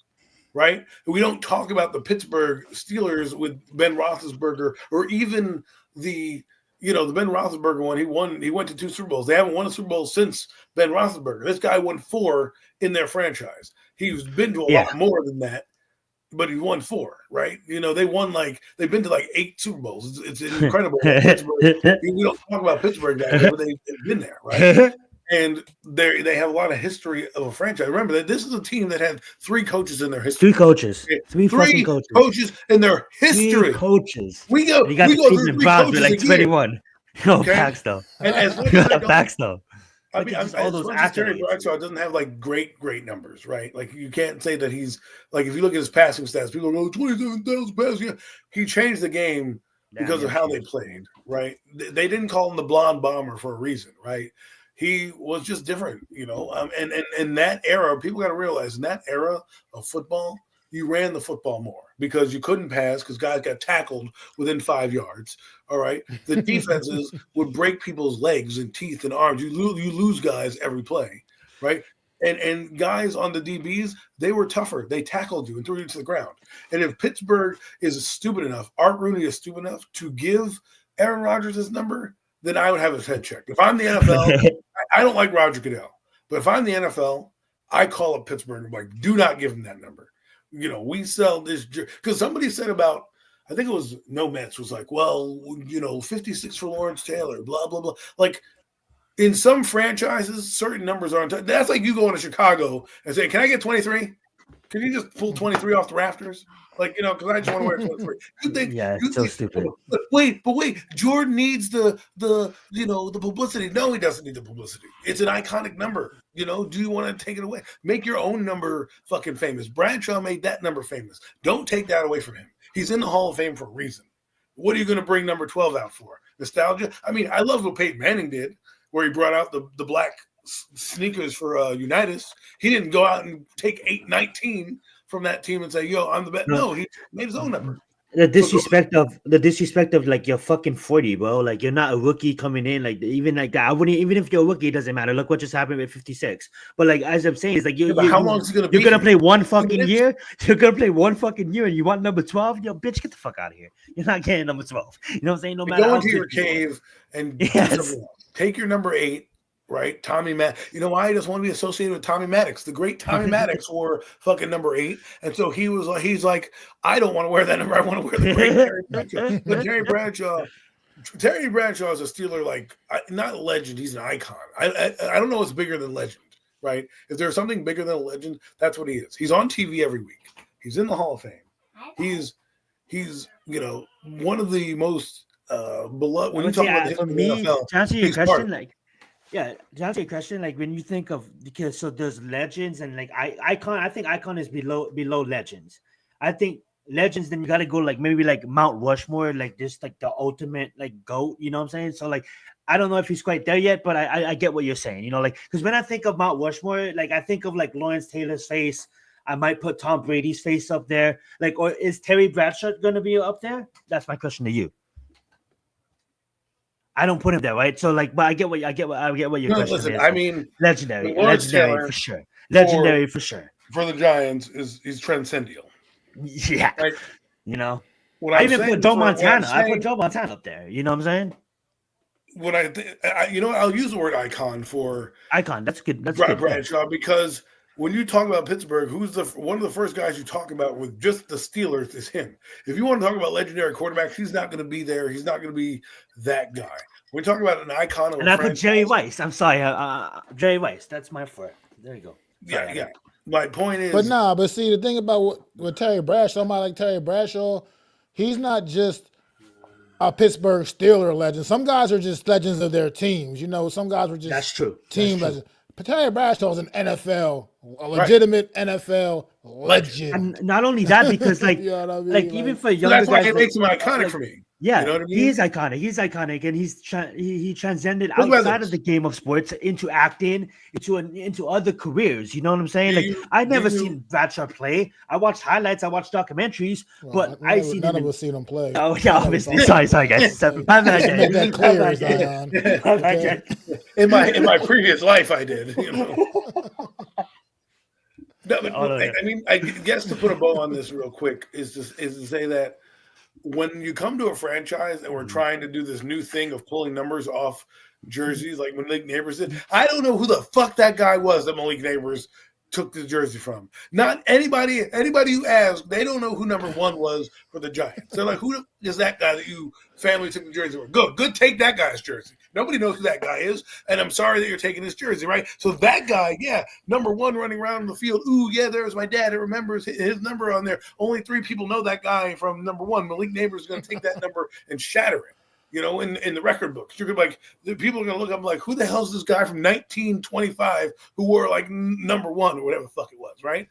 Right? We don't talk about the Pittsburgh Steelers with Ben Roethlisberger, or even the Ben Roethlisberger one. He went to 2 Super Bowls. They haven't won a Super Bowl since Ben Roethlisberger. This guy won 4 in their franchise. He's been to a lot more than that, but he won 4, right? They've been to 8 Super Bowls. It's incredible. We don't talk about Pittsburgh that way, but they've been there, right? And they have a lot of history of a franchise. Remember that this is a team that had 3 coaches in their history. 3 coaches. 3 fucking coaches in their history. 3 coaches. We go through 3 coaches with 21. No, facts though. And as facts though. I mean, all those Terry Bradshaw doesn't have great numbers, right? Like you can't say that he's if you look at his passing stats, people go 27,000 passing. He changed the game because of how they played, right? They didn't call him the blonde bomber for a reason, right? He was just different, and in that era, people got to realize in that era of football, you ran the football more because you couldn't pass because guys got tackled within 5 yards. All right. The defenses would break people's legs and teeth and arms. You lose guys every play. Right. And guys on the DBs, they were tougher. They tackled you and threw you to the ground. And if Pittsburgh is stupid enough, Art Rooney is stupid enough to give Aaron Rodgers his number, then I would have his head checked. If I'm the NFL, I don't like Roger Goodell. But if I'm the NFL, I call up Pittsburgh and I'm like, do not give him that number. We sell this because somebody said about, I think it was No Mets was like, well, 56 for Lawrence Taylor, blah, blah, blah. Like in some franchises, certain numbers aren't. That's like you going to Chicago and saying, can I get 23? Can you just pull 23 off the rafters? Because I just want to wear 23. It's so stupid. But wait, Jordan needs the publicity. No, he doesn't need the publicity. It's an iconic number. Do you want to take it away? Make your own number fucking famous. Bradshaw made that number famous. Don't take that away from him. He's in the Hall of Fame for a reason. What are you going to bring number 12 out for? Nostalgia? I mean, I love what Peyton Manning did, where he brought out the black sneakers for Unitas. He didn't go out and take 8-19 from that team and say, yo, I'm the best. No, he made his own number. The disrespect of you're fucking 40, bro. You're not a rookie coming in even that. I wouldn't, even if you're a rookie, it doesn't matter. Look what just happened with 56. But as I'm saying, it's how long is he gonna be? You're gonna play one fucking year. You're gonna play one fucking year, and you want number 12? Yo, bitch, get the fuck out of here. You're not getting number 12. You know what I'm saying? No matter. Go into your cave and take your number 8. Right, Tommy Maddox. You know why? He doesn't want to be associated with Tommy Maddox. The great Tommy Maddox wore fucking number 8, and so he's like, I don't want to wear that number. I want to wear the great Terry Bradshaw. But Terry Bradshaw is a Steeler, not a legend. He's an icon. I don't know what's bigger than legend. Right? If there's something bigger than a legend, that's what he is. He's on TV every week. He's in the Hall of Fame. He's one of the most beloved. When you talk about him in the NFL, to answer your question, yeah, to answer your question, when you think of there's legends and icon, I think icon is below legends. I think legends, then you got to go like maybe like Mount Rushmore, like this, like the ultimate like GOAT. You know what I'm saying? So like, I don't know if he's quite there yet, but I get what you're saying. You know, like because when I think of Mount Rushmore, like I think of like Lawrence Taylor's face. I might put Tom Brady's face up there. Like, or is Terry Bradshaw going to be up there? That's my question to you. I don't put him there, right? So, like, but I get what your question listen, is. I mean, legendary Taylor for sure. Legendary for sure. For the Giants he's transcendental. Yeah, like, you know. I even put Joe Montana. I put Joe Montana up there. You know what I'm saying? When I'll use the word icon for icon. That's good. That's Bradshaw because when you talk about Pittsburgh, who's one of the first guys you talk about with just the Steelers is him. If you want to talk about legendary quarterbacks, he's not going to be there. He's not going to be that guy. When we talk about an icon, and I put Jerry Weiss. I'm sorry, Jerry Weiss. That's my foot. There you go. Sorry, yeah. My point is, but see, the thing about what Terry Bradshaw, somebody like Terry Bradshaw, he's not just a Pittsburgh Steeler legend. Some guys are just legends of their teams. You know, some guys were just that's true. Team legends. But Terry Bradshaw is an NFL, a legitimate NFL legend. And not only that, because like, you know what I mean? like even for younger that's why guys, it makes him iconic for me. Yeah, you know what I mean? He is iconic. He's iconic, and he transcended outside of the game of sports into acting, into other careers. You know what I'm saying? Like I never seen Bradshaw play. I watched highlights. I watched documentaries, but I see none of us seen him play. Oh yeah, obviously. Sorry, guys. Make that clear, Zion. In my previous life, I did. You know. I mean, I guess to put a bow on this real quick is to say that when you come to a franchise and we're trying to do this new thing of pulling numbers off jerseys, like when Malik Neighbors did, I don't know who the fuck that guy was that Malik Neighbors took the jersey from. Not anybody who asked, they don't know who number 1 was for the Giants. They're like, who is that guy that you family took the jersey from? Good, take that guy's jersey. Nobody knows who that guy is, and I'm sorry that you're taking his jersey, right? So that guy, yeah, number 1 running around the field. Ooh, yeah, there's my dad. It remembers his number on there. Only 3 people know that guy from number 1. Malik Neighbors is going to take that number and shatter it. You know, in the record books, you're gonna the people are gonna look up like, who the hell is this guy from 1925 who wore like number 1 or whatever the fuck it was, right?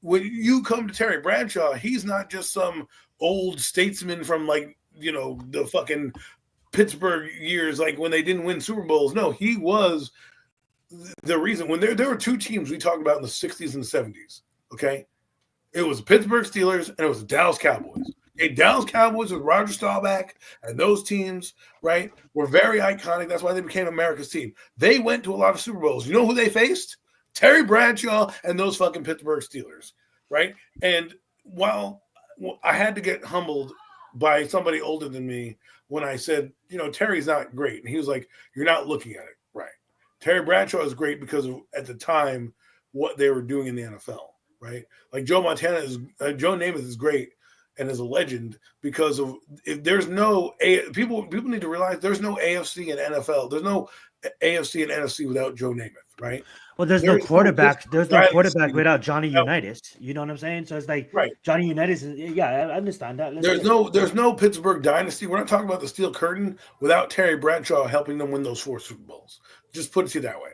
When you come to Terry Bradshaw, he's not just some old statesman from like, you know, the fucking Pittsburgh years, like when they didn't win Super Bowls. No, he was the reason. When there were 2 teams we talked about in the 60s and 70s. Okay, it was the Pittsburgh Steelers and it was the Dallas Cowboys. Dallas Cowboys with Roger Staubach and those teams, right, were very iconic. That's why they became America's team. They went to a lot of Super Bowls. You know who they faced? Terry Bradshaw and those fucking Pittsburgh Steelers, right? And while I had to get humbled by somebody older than me when I said, you know, Terry's not great. And he was like, you're not looking at it right. Terry Bradshaw is great because of, at the time, what they were doing in the NFL, right? Like Joe Namath is great and is a legend because of, if there's no people need to realize there's no AFC and NFL. There's no AFC and NFC without Joe Namath, right? Well, there's no quarterback. There's no quarterback without Johnny Unitas. You know what I'm saying? So it's like Johnny Unitas. Yeah, I understand that. There's no Pittsburgh dynasty. We're not talking about the Steel Curtain without Terry Bradshaw helping them win those 4 Super Bowls. Just put it to you that way.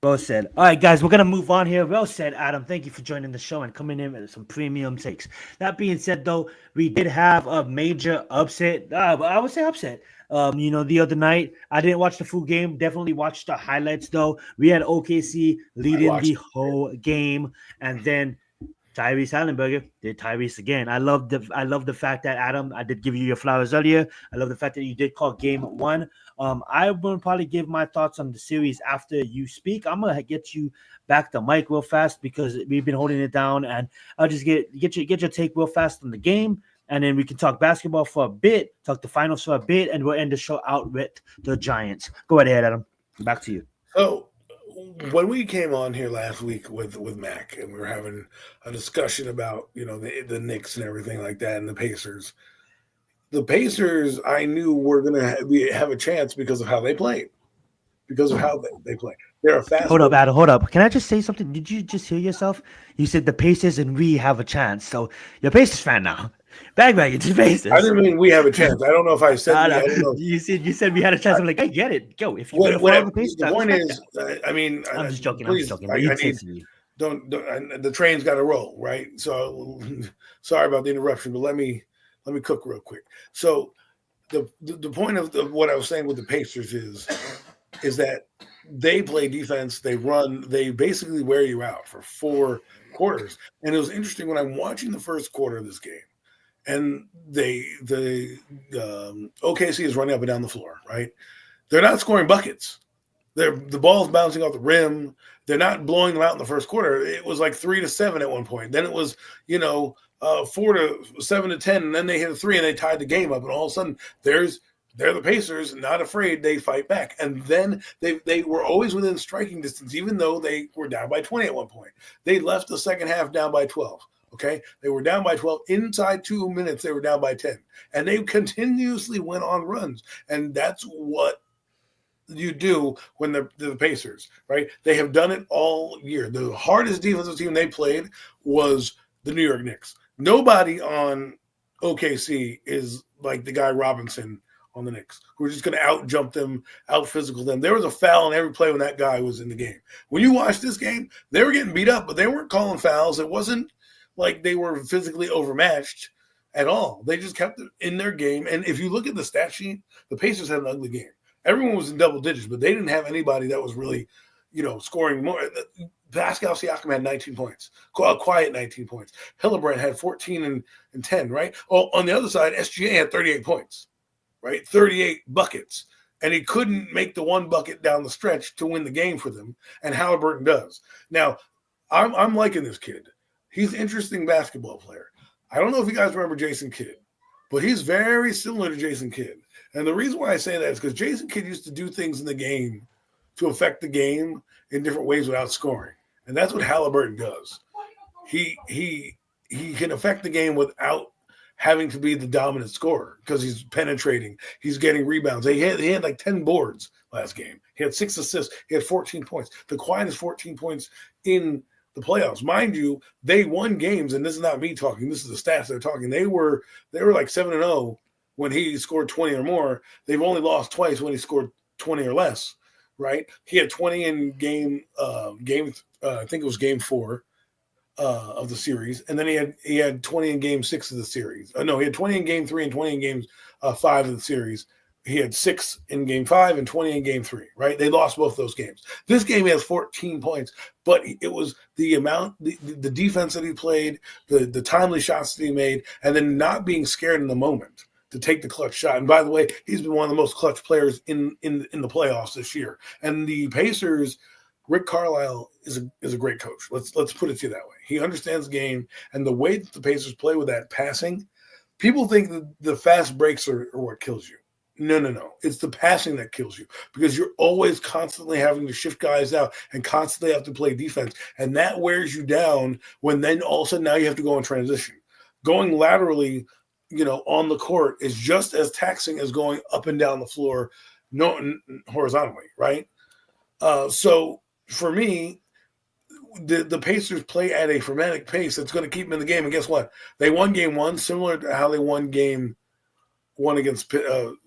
Well said. All right, guys, we're going to move on here. Well said, Adam. Thank you for joining the show and coming in with some premium takes. That being said, though, we did have a major upset. I would say upset. You know, the other night, I didn't watch the full game. Definitely watched the highlights, though. We had OKC leading the whole game. And then Tyrese Hallenberger did Tyrese again. I love the fact that, Adam, I did give you your flowers earlier. I love the fact that you did call game 1. I will probably give my thoughts on the series after you speak. I'm gonna get you back the mic real fast because we've been holding it down, and I'll just get your take real fast on the game, and then we can talk basketball for a bit, talk the finals for a bit, and we'll end the show out with the Giants. Go ahead, Adam. Back to you. So when we came on here last week with Mac and we were having a discussion about, you know, the Knicks and everything like that and the Pacers. The Pacers, I knew were going to have a chance because of how they played. Because of how they play. They're a fast. Hold up, Adam. Hold up. Can I just say something? Did you just hear yourself? You said the Pacers and we have a chance. So you're a Pacers fan now. Bag, it's the Pacers. I didn't mean we have a chance. I don't know if I said that. I don't know. You said we had a chance. I'm like, I get it. Go. If you the point is, I mean, I'm just joking. Please, I'm just joking. I the train's got to roll, right? So sorry about the interruption, but let me cook real quick. So the point of what I was saying with the Pacers is that they play defense, they run, they basically wear you out for 4 quarters. And it was interesting when I'm watching the first quarter of this game, and the OKC is running up and down the floor, right? They're not scoring buckets. The ball's bouncing off the rim. They're not blowing them out in the first quarter. It was like 3-7 at one point. Then it was 4-7-10, and then they hit a 3 and they tied the game up. And all of a sudden, they're the Pacers, not afraid. They fight back, and then they were always within striking distance, even though they were down by 20 at one point. They left the second half down by 12. Okay, they were down by 12. Inside 2 minutes, they were down by 10, and they continuously went on runs. And that's what you do when the Pacers, right? They have done it all year. The hardest defensive team they played was the New York Knicks. Nobody on OKC is like the guy Robinson on the Knicks, who are just going to out-jump them, out-physical them. There was a foul on every play when that guy was in the game. When you watch this game, they were getting beat up, but they weren't calling fouls. It wasn't like they were physically overmatched at all. They just kept it in their game. And if you look at the stat sheet, the Pacers had an ugly game. Everyone was in double digits, but they didn't have anybody that was really, scoring more. Pascal Siakam had 19 points, a quiet 19 points. Hillebrand had 14 and 10, right? Oh, on the other side, SGA had 38 points, right? 38 buckets. And he couldn't make the one bucket down the stretch to win the game for them, and Halliburton does. Now, I'm liking this kid. He's an interesting basketball player. I don't know if you guys remember Jason Kidd, but he's very similar to Jason Kidd. And the reason why I say that is because Jason Kidd used to do things in the game to affect the game in different ways without scoring. And that's what Halliburton does. He can affect the game without having to be the dominant scorer because he's penetrating. He's getting rebounds. He had like 10 boards last game. He had 6 assists. He had 14 points. The quietest 14 points in the playoffs. Mind you, they won games, and this is not me talking. This is the stats they're talking. They were like 7-0 when he scored 20 or more. They've only lost twice when he scored 20 or less, right? He had 20 in game I think it was game 4 of the series, and then he had 20 in game 6 of the series. No, he had 20 in game 3 and 20 in game 5 of the series. He had 6 in game 5 and 20 in game 3, right? They lost both those games. This game he has 14 points, but it was the amount, the defense that he played, the timely shots that he made, and then not being scared in the moment to take the clutch shot. And by the way, he's been one of the most clutch players in the playoffs this year. And the Pacers, Rick Carlisle is a great coach. Let's put it to you that way. He understands the game, and the way that the Pacers play with that passing, people think that the fast breaks are what kills you. No. It's the passing that kills you because you're always constantly having to shift guys out and constantly have to play defense. And that wears you down when then all of a sudden now you have to go in transition. Going laterally, on the court is just as taxing as going up and down the floor, horizontally, right? So for me, the Pacers play at a frenetic pace that's going to keep them in the game. And guess what? They won game 1, similar to how they won game 1 against New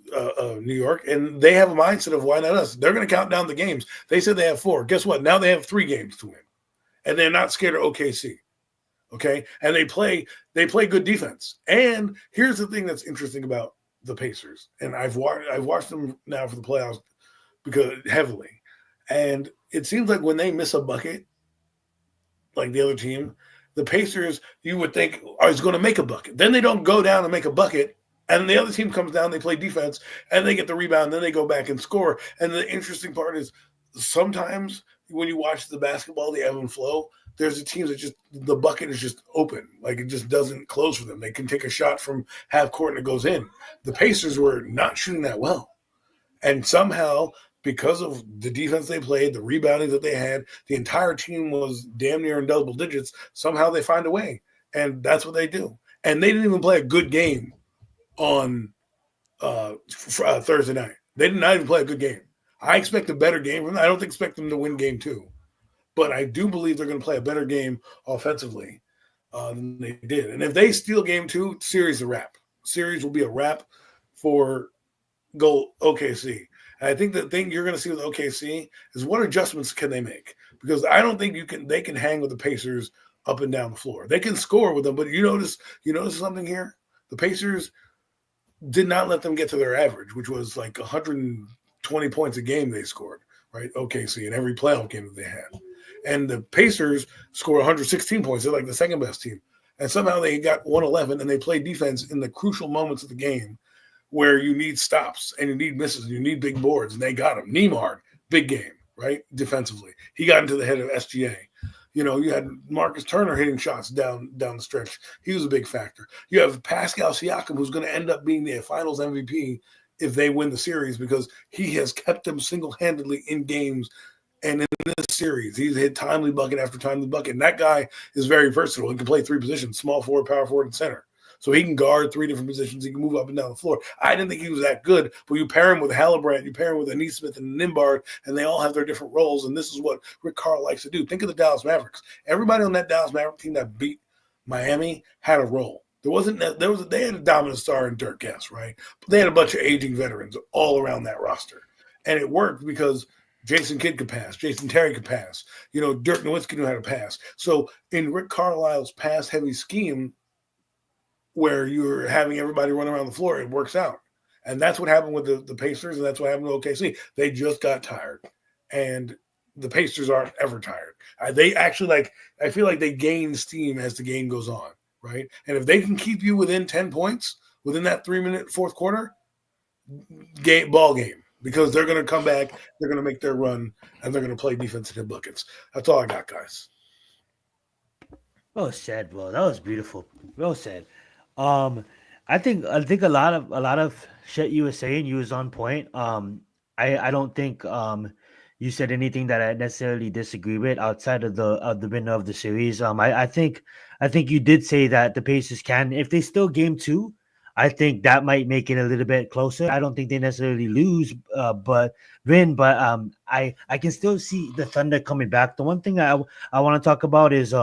York, and they have a mindset of why not us? They're going to count down the games. They said they have 4. Guess what? Now they have 3 games to win, and they're not scared of OKC. Okay, and they play good defense. And here's the thing that's interesting about the Pacers, and I've watched them now for the playoffs because heavily, and it seems like when they miss a bucket, like the other team, the Pacers you would think is going to make a bucket. Then they don't go down and make a bucket. And the other team comes down, they play defense, and they get the rebound, then they go back and score. And the interesting part is sometimes when you watch the basketball, the ebb and flow, there's a team that just the bucket is just open. Like it just doesn't close for them. They can take a shot from half court and it goes in. The Pacers were not shooting that well. And somehow, because of the defense they played, the rebounding that they had, the entire team was damn near in double digits. Somehow they find a way. And that's what they do. And they didn't even play a good game on Thursday night. They did not even play a good game. I expect a better game from them. I don't expect them to win game 2. But I do believe they're going to play a better game offensively than they did. And if they steal game 2, series a wrap. Series will be a wrap for OKC. And I think the thing you're going to see with OKC is what adjustments can they make? Because I don't think they can hang with the Pacers up and down the floor. They can score with them, but you notice something here? The Pacers did not let them get to their average, which was like 120 points a game they scored, right? OKC in every playoff game that they had. And the Pacers score 116 points. They're like the second best team. And somehow they got 111 and they played defense in the crucial moments of the game where you need stops and you need misses and you need big boards. And they got him. Nemar, big game, right? Defensively. He got into the head of SGA. You had Marcus Turner hitting shots down the stretch. He was a big factor. You have Pascal Siakam, who's going to end up being the finals MVP if they win the series because he has kept them single-handedly in games. And in this series, he's hit timely bucket after timely bucket. And that guy is very versatile. He can play three positions, small forward, power forward, and center. So he can guard three different positions. He can move up and down the floor. I didn't think he was that good, but you pair him with Halliburton, you pair him with Anis Smith and Nimbard, and they all have their different roles, and this is what Rick Carl likes to do. Think of the Dallas Mavericks. Everybody on that Dallas Maverick team that beat Miami had a role. They had a dominant star in Dirk Guess, right? But they had a bunch of aging veterans all around that roster. And it worked because Jason Kidd could pass. Jason Terry could pass. Dirk Nowitzki knew how to pass. So in Rick Carlisle's pass-heavy scheme, where you're having everybody run around the floor, it works out. And that's what happened with the Pacers, and that's what happened to OKC. They just got tired. And the Pacers aren't ever tired. They actually, I feel like they gain steam as the game goes on, right? And if they can keep you within 10 points, within that 3-minute fourth quarter, ball game. Because they're going to come back, they're going to make their run, and they're going to play defense and hit buckets. That's all I got, guys. Well said, bro. That was beautiful. Well said. I think a lot of shit you were saying, you was on point. I don't think you said anything that I necessarily disagree with outside of the winner of the series. I think you did say that the Pacers can, if they still game 2, I think that might make it a little bit closer. I don't think they necessarily lose, but win. But I can still see the Thunder coming back. The one thing I want to talk about is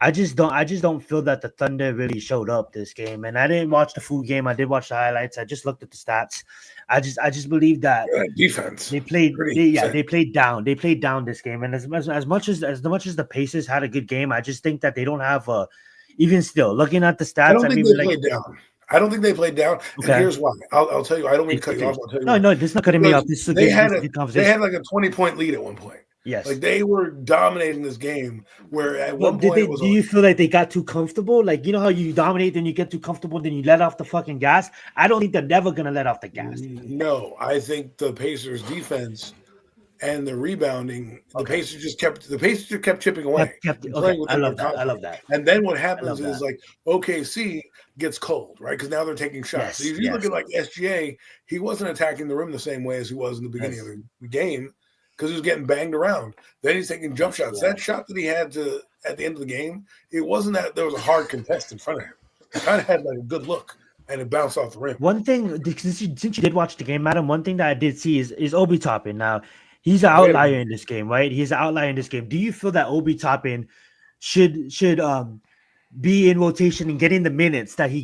I just don't feel that the Thunder really showed up this game. And I didn't watch the full game. I did watch the highlights. I just looked at the stats. I just believe that defense. They played down. They played down this game. And as much as the Pacers had a good game, I just think that they don't have even still looking at the stats. I don't think they played down. I don't think they played down. Okay. And here's why. I'll tell you. I don't mean to cut you off. I'll tell you. No, this is not cutting me off. This is they had like a 20-point lead at one point. Yes. Like they were dominating this game where at one point do you feel like they got too comfortable? Like, you know how you dominate, then you get too comfortable, then you let off the fucking gas? I don't think they're never going to let off the gas. No, I think the Pacers defense and the rebounding, the Pacers just kept chipping away. I love that. And then what happens is like OKC gets cold, right? Because now they're taking shots. Yes, so if you look at like SGA, he wasn't attacking the rim the same way as he was in the beginning of the game. Because he was getting banged around. Then he's taking jump shots. That shot that he had at the end of the game, it wasn't that there was a hard contest in front of him. He kind of had like a good look, and it bounced off the rim. One thing, since you did watch the game, Adam, one thing that I did see is Obi Toppin. Now, he's an outlier in this game, right? He's an outlier in this game. Do you feel that Obi Toppin should be in rotation and getting the minutes that he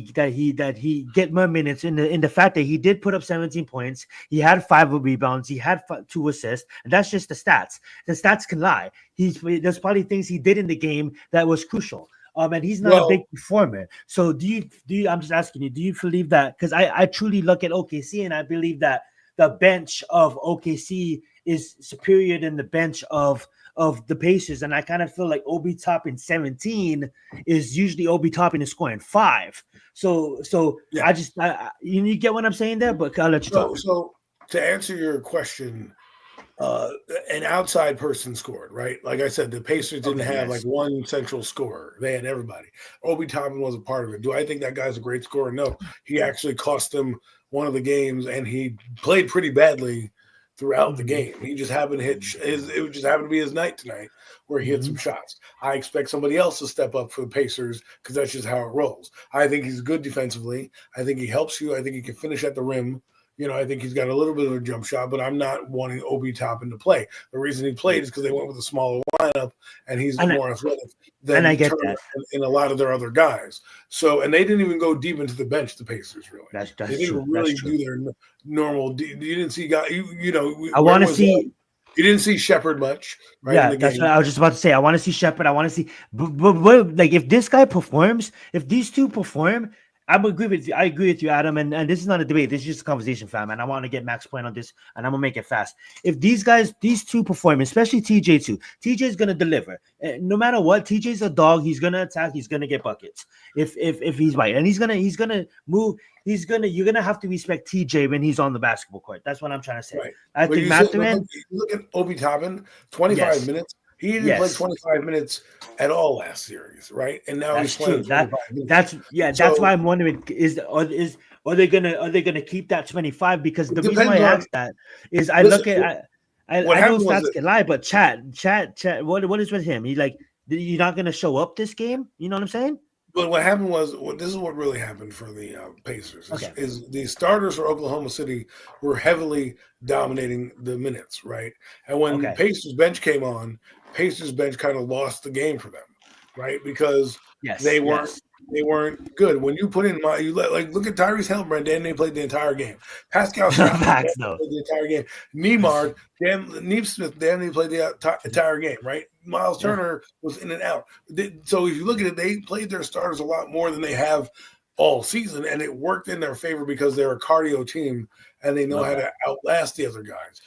get more minutes in the fact that he did put up 17 points, he had 5 rebounds, he had 2 assists, and that's just the stats. The stats can lie. There's probably things he did in the game that was crucial. And he's not a big performer. So do you I'm just asking you, do you believe that? Because I truly look at OKC and I believe that the bench of OKC is superior than the bench of the Pacers, and I kind of feel like Obi Toppin 17 is usually Obi Toppin is scoring 5. So yeah. You get what I'm saying there, but I'll let you talk. So to answer your question, an outside person scored, right? Like I said, the Pacers didn't have like one central scorer; they had everybody. Obi Toppin was a part of it. Do I think that guy's a great scorer? No, he actually cost them one of the games, and he played pretty badly throughout the game. He just happened to it just happened to be his night tonight where he hit some shots. I expect somebody else to step up for the Pacers because that's just how it rolls. I think he's good defensively. I think he helps you. I think he can finish at the rim. I think he's got a little bit of a jump shot, but I'm not wanting Obi Toppin to play. The reason he played is because they went with a smaller lineup, and he's more athletic than I get Turner that. and a lot of their other guys. So, and they didn't even go deep into the bench, the Pacers, really. That's they didn't true. really That's true. do their normal. You didn't see guys. I want to see. You didn't see Shepard much, right? Yeah, that's what I was just about to say. I want to see Shepard. I want to see, but like if this guy performs, if these two perform, I agree with you. I agree with you, Adam. And this is not a debate. This is just a conversation, fam. And I want to get Mac's point on this, and I'm gonna make it fast. If these two perform, especially TJ too, TJ is gonna deliver. No matter what, TJ's a dog. He's gonna attack. He's gonna get buckets. If he's right, and he's gonna move. You're gonna have to respect TJ when he's on the basketball court. That's what I'm trying to say. Right. I think Mathurin. Look at Obi Toppin, 25 minutes. He didn't play 25 minutes at all last series, right? And now he's playing 25 minutes. That's why I'm wondering are they gonna keep that 25? Because the reason why I ask that is I know stats can lie, but chat. What is with him? You're not gonna show up this game. You know what I'm saying? But what happened was, this is what really happened for the Pacers. Is the starters for Oklahoma City were heavily dominating the minutes, right? And when Pacers bench came on, Pacers bench kind of lost the game for them, right? Because they weren't good. When you put in look at Tyrese Halliburton, they played the entire game. Pascal played the entire game. Neem Smith, they played the entire game, right? Miles Turner was in and out. So if you look at it, they played their starters a lot more than they have all season, and it worked in their favor because they're a cardio team and they know how to outlast the other guys.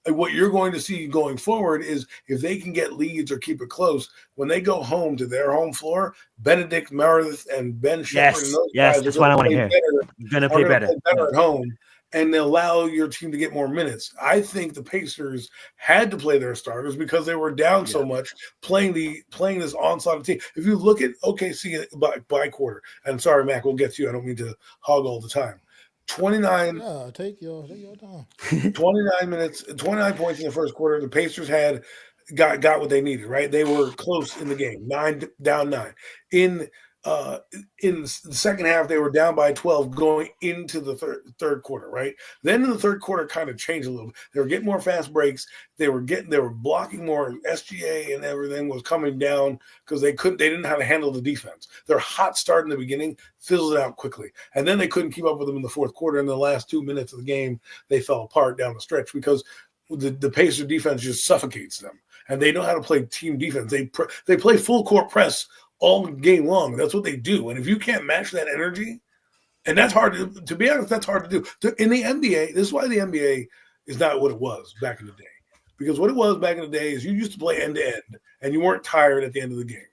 What you're going to see going forward is if they can get leads or keep it close, when they go home to their home floor, Benedict Meredith and Ben Shepard and those guys that's what I want to hear. You're going to play better at home, and allow your team to get more minutes. I think the Pacers had to play their starters because they were down so much playing this onslaught of team. If you look at OKC by quarter, and sorry, Mac, we'll get to you. I don't mean to hog all the time. 29. Yeah, take your time. 29 minutes, 29 points in the first quarter. The Pacers got what they needed, right? They were close in the game, 9. In the second half, they were down by 12 going into the third quarter, right? Then in the third quarter, kind of changed a little bit. They were getting more fast breaks. They were blocking more. SGA and everything was coming down because they didn't know how to handle the defense. Their hot start in the beginning fizzled out quickly, and then they couldn't keep up with them in the fourth quarter. In the last 2 minutes of the game, they fell apart down the stretch because the Pacer defense just suffocates them, and they know how to play team defense. They play full court press all game long. That's what they do. And if you can't match that energy, and that's hard to be honest, that's hard to do. In the NBA, this is why the NBA is not what it was back in the day. Because what it was back in the day is you used to play end to end and you weren't tired at the end of the game.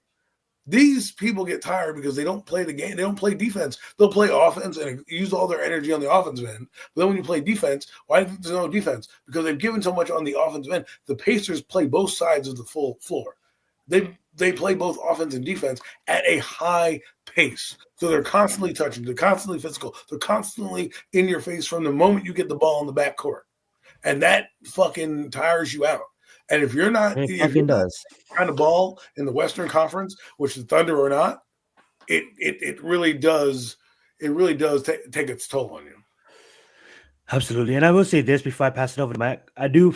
These people get tired because they don't play the game. They don't play defense. They'll play offense and use all their energy on the offensive end. But then when you play defense, why is there no defense? Because they've given so much on the offensive end. The Pacers play both sides of the full floor. They play both offense and defense at a high pace. So they're constantly touching. They're constantly physical. They're constantly in your face from the moment you get the ball in the backcourt. And that fucking tires you out. And if you're not trying to ball in the Western Conference, which the Thunder are not, it really does take its toll on you. Absolutely. And I will say this before I pass it over to Mac. I do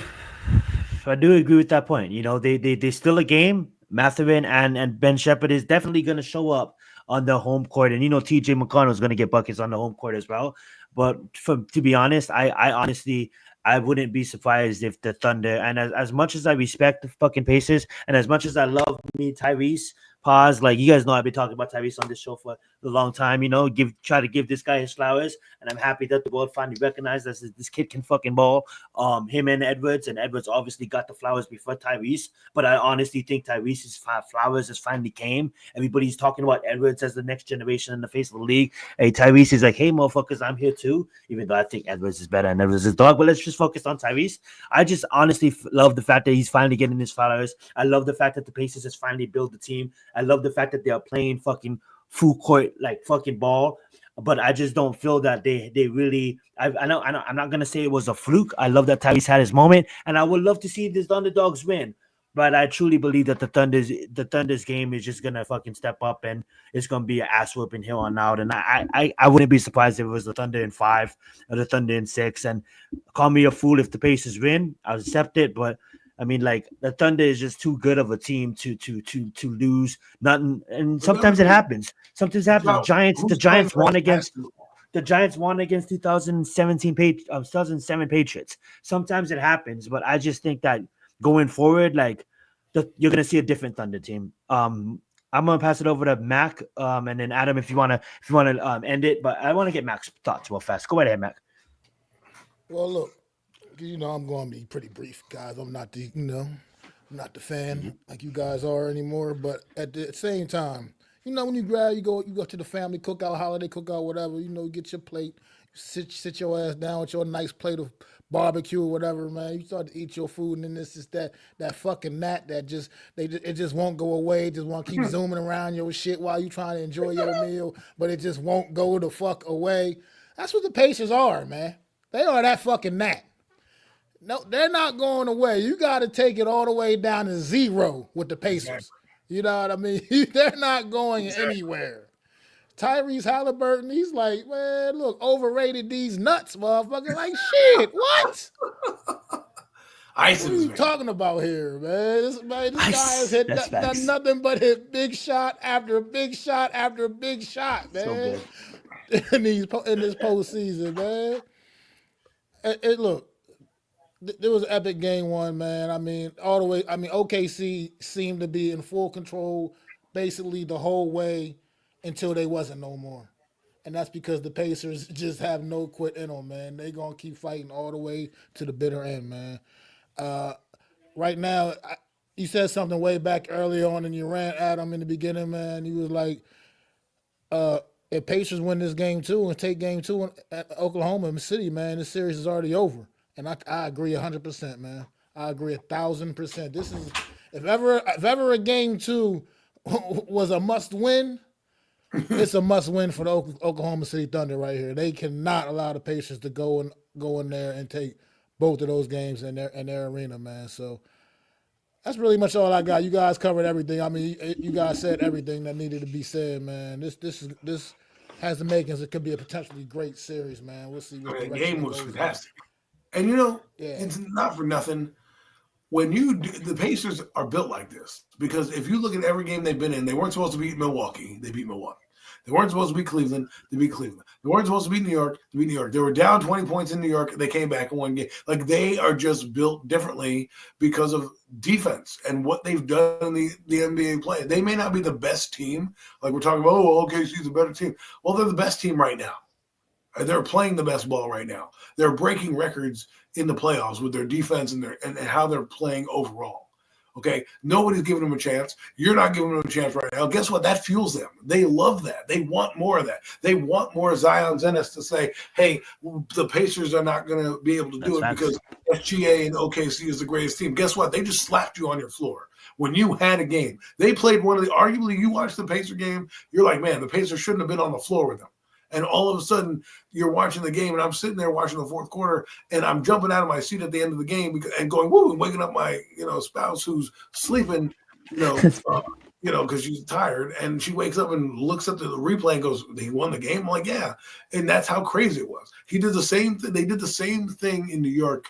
agree with that point. They still a game. Mathurin and Ben Shepard is definitely going to show up on the home court. And, TJ McConnell is going to get buckets on the home court as well. But to be honest, I honestly, I wouldn't be surprised if the Thunder, and as much as I respect the fucking Pacers, and as much as I love me Tyrese, you guys know I've been talking about Tyrese on this show for a long time, try to give this guy his flowers, and I'm happy that the world finally recognized that this kid can fucking ball. Him and Edwards obviously got the flowers before Tyrese, but I honestly think Tyrese's flowers has finally came. Everybody's talking about Edwards as the next generation in the face of the league. Hey, Tyrese is like, hey, motherfuckers, I'm here too, even though I think Edwards is better and Edwards is dog, but let's just focus on Tyrese. I just honestly love the fact that he's finally getting his flowers. I love the fact that the Pacers has finally built the team. I love the fact that they are playing fucking full court fucking ball, but I just don't feel that they really. I know. I'm not gonna say it was a fluke. I love that Tyrese had his moment, and I would love to see this underdogs win. But I truly believe that the Thunder's game is just gonna fucking step up, and it's gonna be an ass whooping here on out. And I wouldn't be surprised if it was the Thunder in 5 or the Thunder in 6. And call me a fool if the Pacers win, I'll accept it. But I mean, like, the Thunder is just too good of a team to lose nothing. And sometimes it happens. Sometimes it happens. The Giants won against. The Giants won against 2007 Patriots. Sometimes it happens, but I just think that going forward, like, you're gonna see a different Thunder team. I'm gonna pass it over to Mac, and then Adam, if you wanna end it. But I want to get Mac's thoughts real fast. Go ahead, Mac. Well, look, I'm going to be pretty brief, guys. I'm not I'm not the fan like you guys are anymore. But at the same time, when you go to the family cookout, holiday cookout, whatever. You get your plate, sit your ass down with your nice plate of barbecue or whatever, man. You start to eat your food, and then this is that fucking gnat that it just won't go away. It just want to keep zooming around your shit while you trying to enjoy your meal, but it just won't go the fuck away. That's what the Pacers are, man. They are that fucking gnat. No, they're not going away. You got to take it all the way down to 0 with the Pacers. Exactly. You know what I mean? They're not going anywhere. Tyrese Halliburton, he's like, man, look, overrated these nuts, motherfucker. Like, shit, what? What are you talking about here, man? This guy has hit done nothing but hit big shot after big shot after big shot, man. So in this postseason, man. Look, there was an epic game 1, man. I mean, all the way. I mean, OKC seemed to be in full control basically the whole way until they wasn't no more. And that's because the Pacers just have no quit in them, man. They going to keep fighting all the way to the bitter end, man. Right now, you said something way back early on in your rant, Adam, in the beginning, man. You was like, if Pacers win this game 2 and take game 2 at Oklahoma City, man, this series is already over. And I agree 100%, man. I agree 1,000%. This is if ever a game 2 was a must win, it's a must win for the Oklahoma City Thunder right here. They cannot allow the Pacers to go in there and take both of those games in their arena, man. So that's really much all I got. You guys covered everything. I mean, you guys said everything that needed to be said, man. This has the makings. It could be a potentially great series, man. We'll see. The game was fantastic. And it's not for nothing. When the Pacers are built like this, because if you look at every game they've been in, they weren't supposed to beat Milwaukee. They beat Milwaukee. They weren't supposed to beat Cleveland. They beat Cleveland. They weren't supposed to beat New York. They beat New York. They were down 20 points in New York. They came back and won game. Like, they are just built differently because of defense and what they've done in the NBA play. They may not be the best team. Like, we're talking about, OKC's a better team. Well, they're the best team right now. They're playing the best ball right now. They're breaking records in the playoffs with their defense and how they're playing overall. Okay, nobody's giving them a chance. You're not giving them a chance right now. Guess what? That fuels them. They love that. They want more of that. They want more Zion's in us to say, hey, the Pacers are not going to be able to do it because SGA and OKC is the greatest team. Guess what? They just slapped you on your floor when you had a game. They played arguably, you watched the Pacer game, you're like, man, the Pacers shouldn't have been on the floor with them. And all of a sudden, you're watching the game, and I'm sitting there watching the fourth quarter, and I'm jumping out of my seat at the end of the game and going, woo, and waking up my, spouse who's sleeping, because she's tired, and she wakes up and looks up to the replay and goes, "He won the game." I'm like, yeah, and that's how crazy it was. He did the same thing. They did the same thing in New York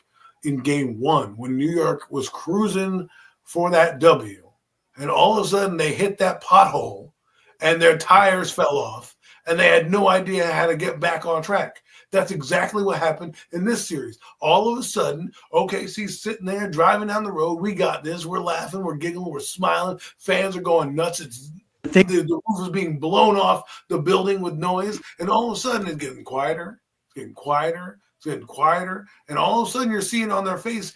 in game 1 when New York was cruising for that W, and all of a sudden they hit that pothole, and their tires fell off. And they had no idea how to get back on track. That's exactly what happened in this series. All of a sudden, OKC's sitting there driving down the road. We got this. We're laughing. We're giggling. We're smiling. Fans are going nuts. The roof is being blown off the building with noise. And all of a sudden, it's getting quieter. It's getting quieter. It's getting quieter. And all of a sudden, you're seeing on their face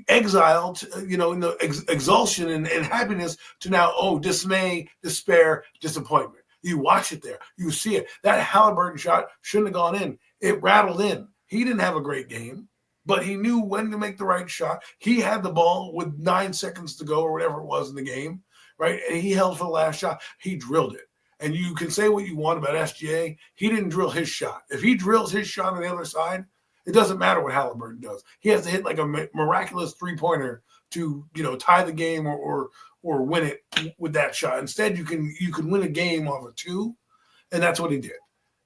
exile, in the exhaustion and happiness to now, dismay, despair, disappointment. You watch it there. You see it. That Halliburton shot shouldn't have gone in. It rattled in. He didn't have a great game, but he knew when to make the right shot. He had the ball with 9 seconds to go or whatever it was in the game, right? And he held for the last shot. He drilled it. And you can say what you want about SGA. He didn't drill his shot. If he drills his shot on the other side, It doesn't matter what Halliburton does. He has to hit like a miraculous 3-pointer to, tie the game or win it with that shot. Instead, you can win a game off of 2, and that's what he did.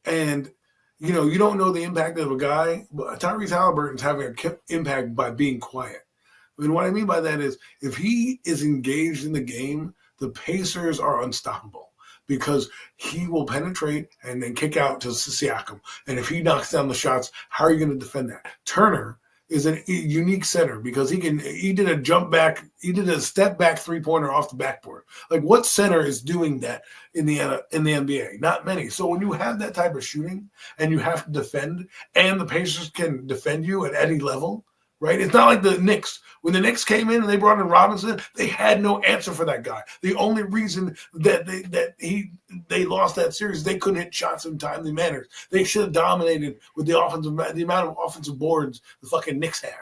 And you don't know the impact of a guy, but Tyrese Halliburton's having an impact by being quiet. And what I mean by that is if he is engaged in the game, the Pacers are unstoppable because he will penetrate and then kick out to Siakam. And if he knocks down the shots, how are you going to defend that? Turner is a unique center because he did a jump back, he did a step back 3-pointer off the backboard. Like what center is doing that in the NBA? Not many. So when you have that type of shooting and you have to defend and the Pacers can defend you at any level, right? It's not like the Knicks. When the Knicks came in and they brought in Robinson, they had no answer for that guy. The only reason that they lost that series, they couldn't hit shots in timely manners. They should have dominated with the amount of offensive boards the fucking Knicks had.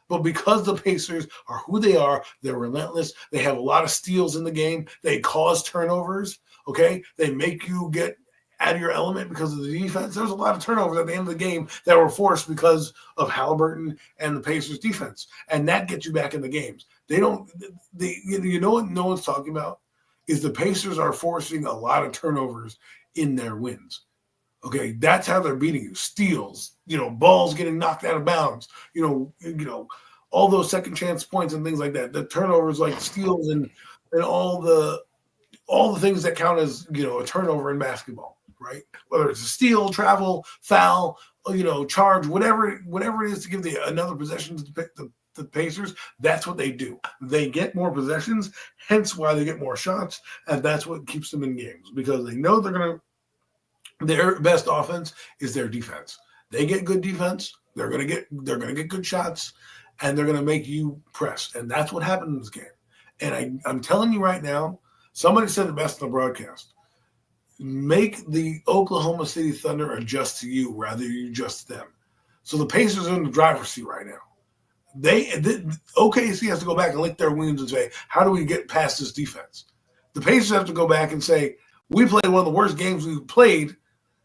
But because the Pacers are who they are, they're relentless. They have a lot of steals in the game. They cause turnovers, okay? They make you get out of your element because of the defense. There was a lot of turnovers at the end of the game that were forced because of Halliburton and the Pacers defense. And that gets you back in the games. What no one's talking about is the Pacers are forcing a lot of turnovers in their wins. Okay, that's how they're beating you. Steals, balls getting knocked out of bounds, all those second chance points and things like that. The turnovers like steals and all the things that count as, a turnover in basketball. Right? Whether it's a steal, travel, foul, charge, whatever it is to give another possession to the Pacers, that's what they do. They get more possessions, hence why they get more shots, and that's what keeps them in games because they know their best offense is their defense. They get good defense, they're gonna get good shots, and they're gonna make you press, and that's what happened in this game. And I'm telling you right now, somebody said it best in the broadcast. Make the Oklahoma City Thunder adjust to you rather than you adjust to them. So the Pacers are in the driver's seat right now. OKC has to go back and lick their wounds and say, how do we get past this defense? The Pacers have to go back and say, we played one of the worst games we've played.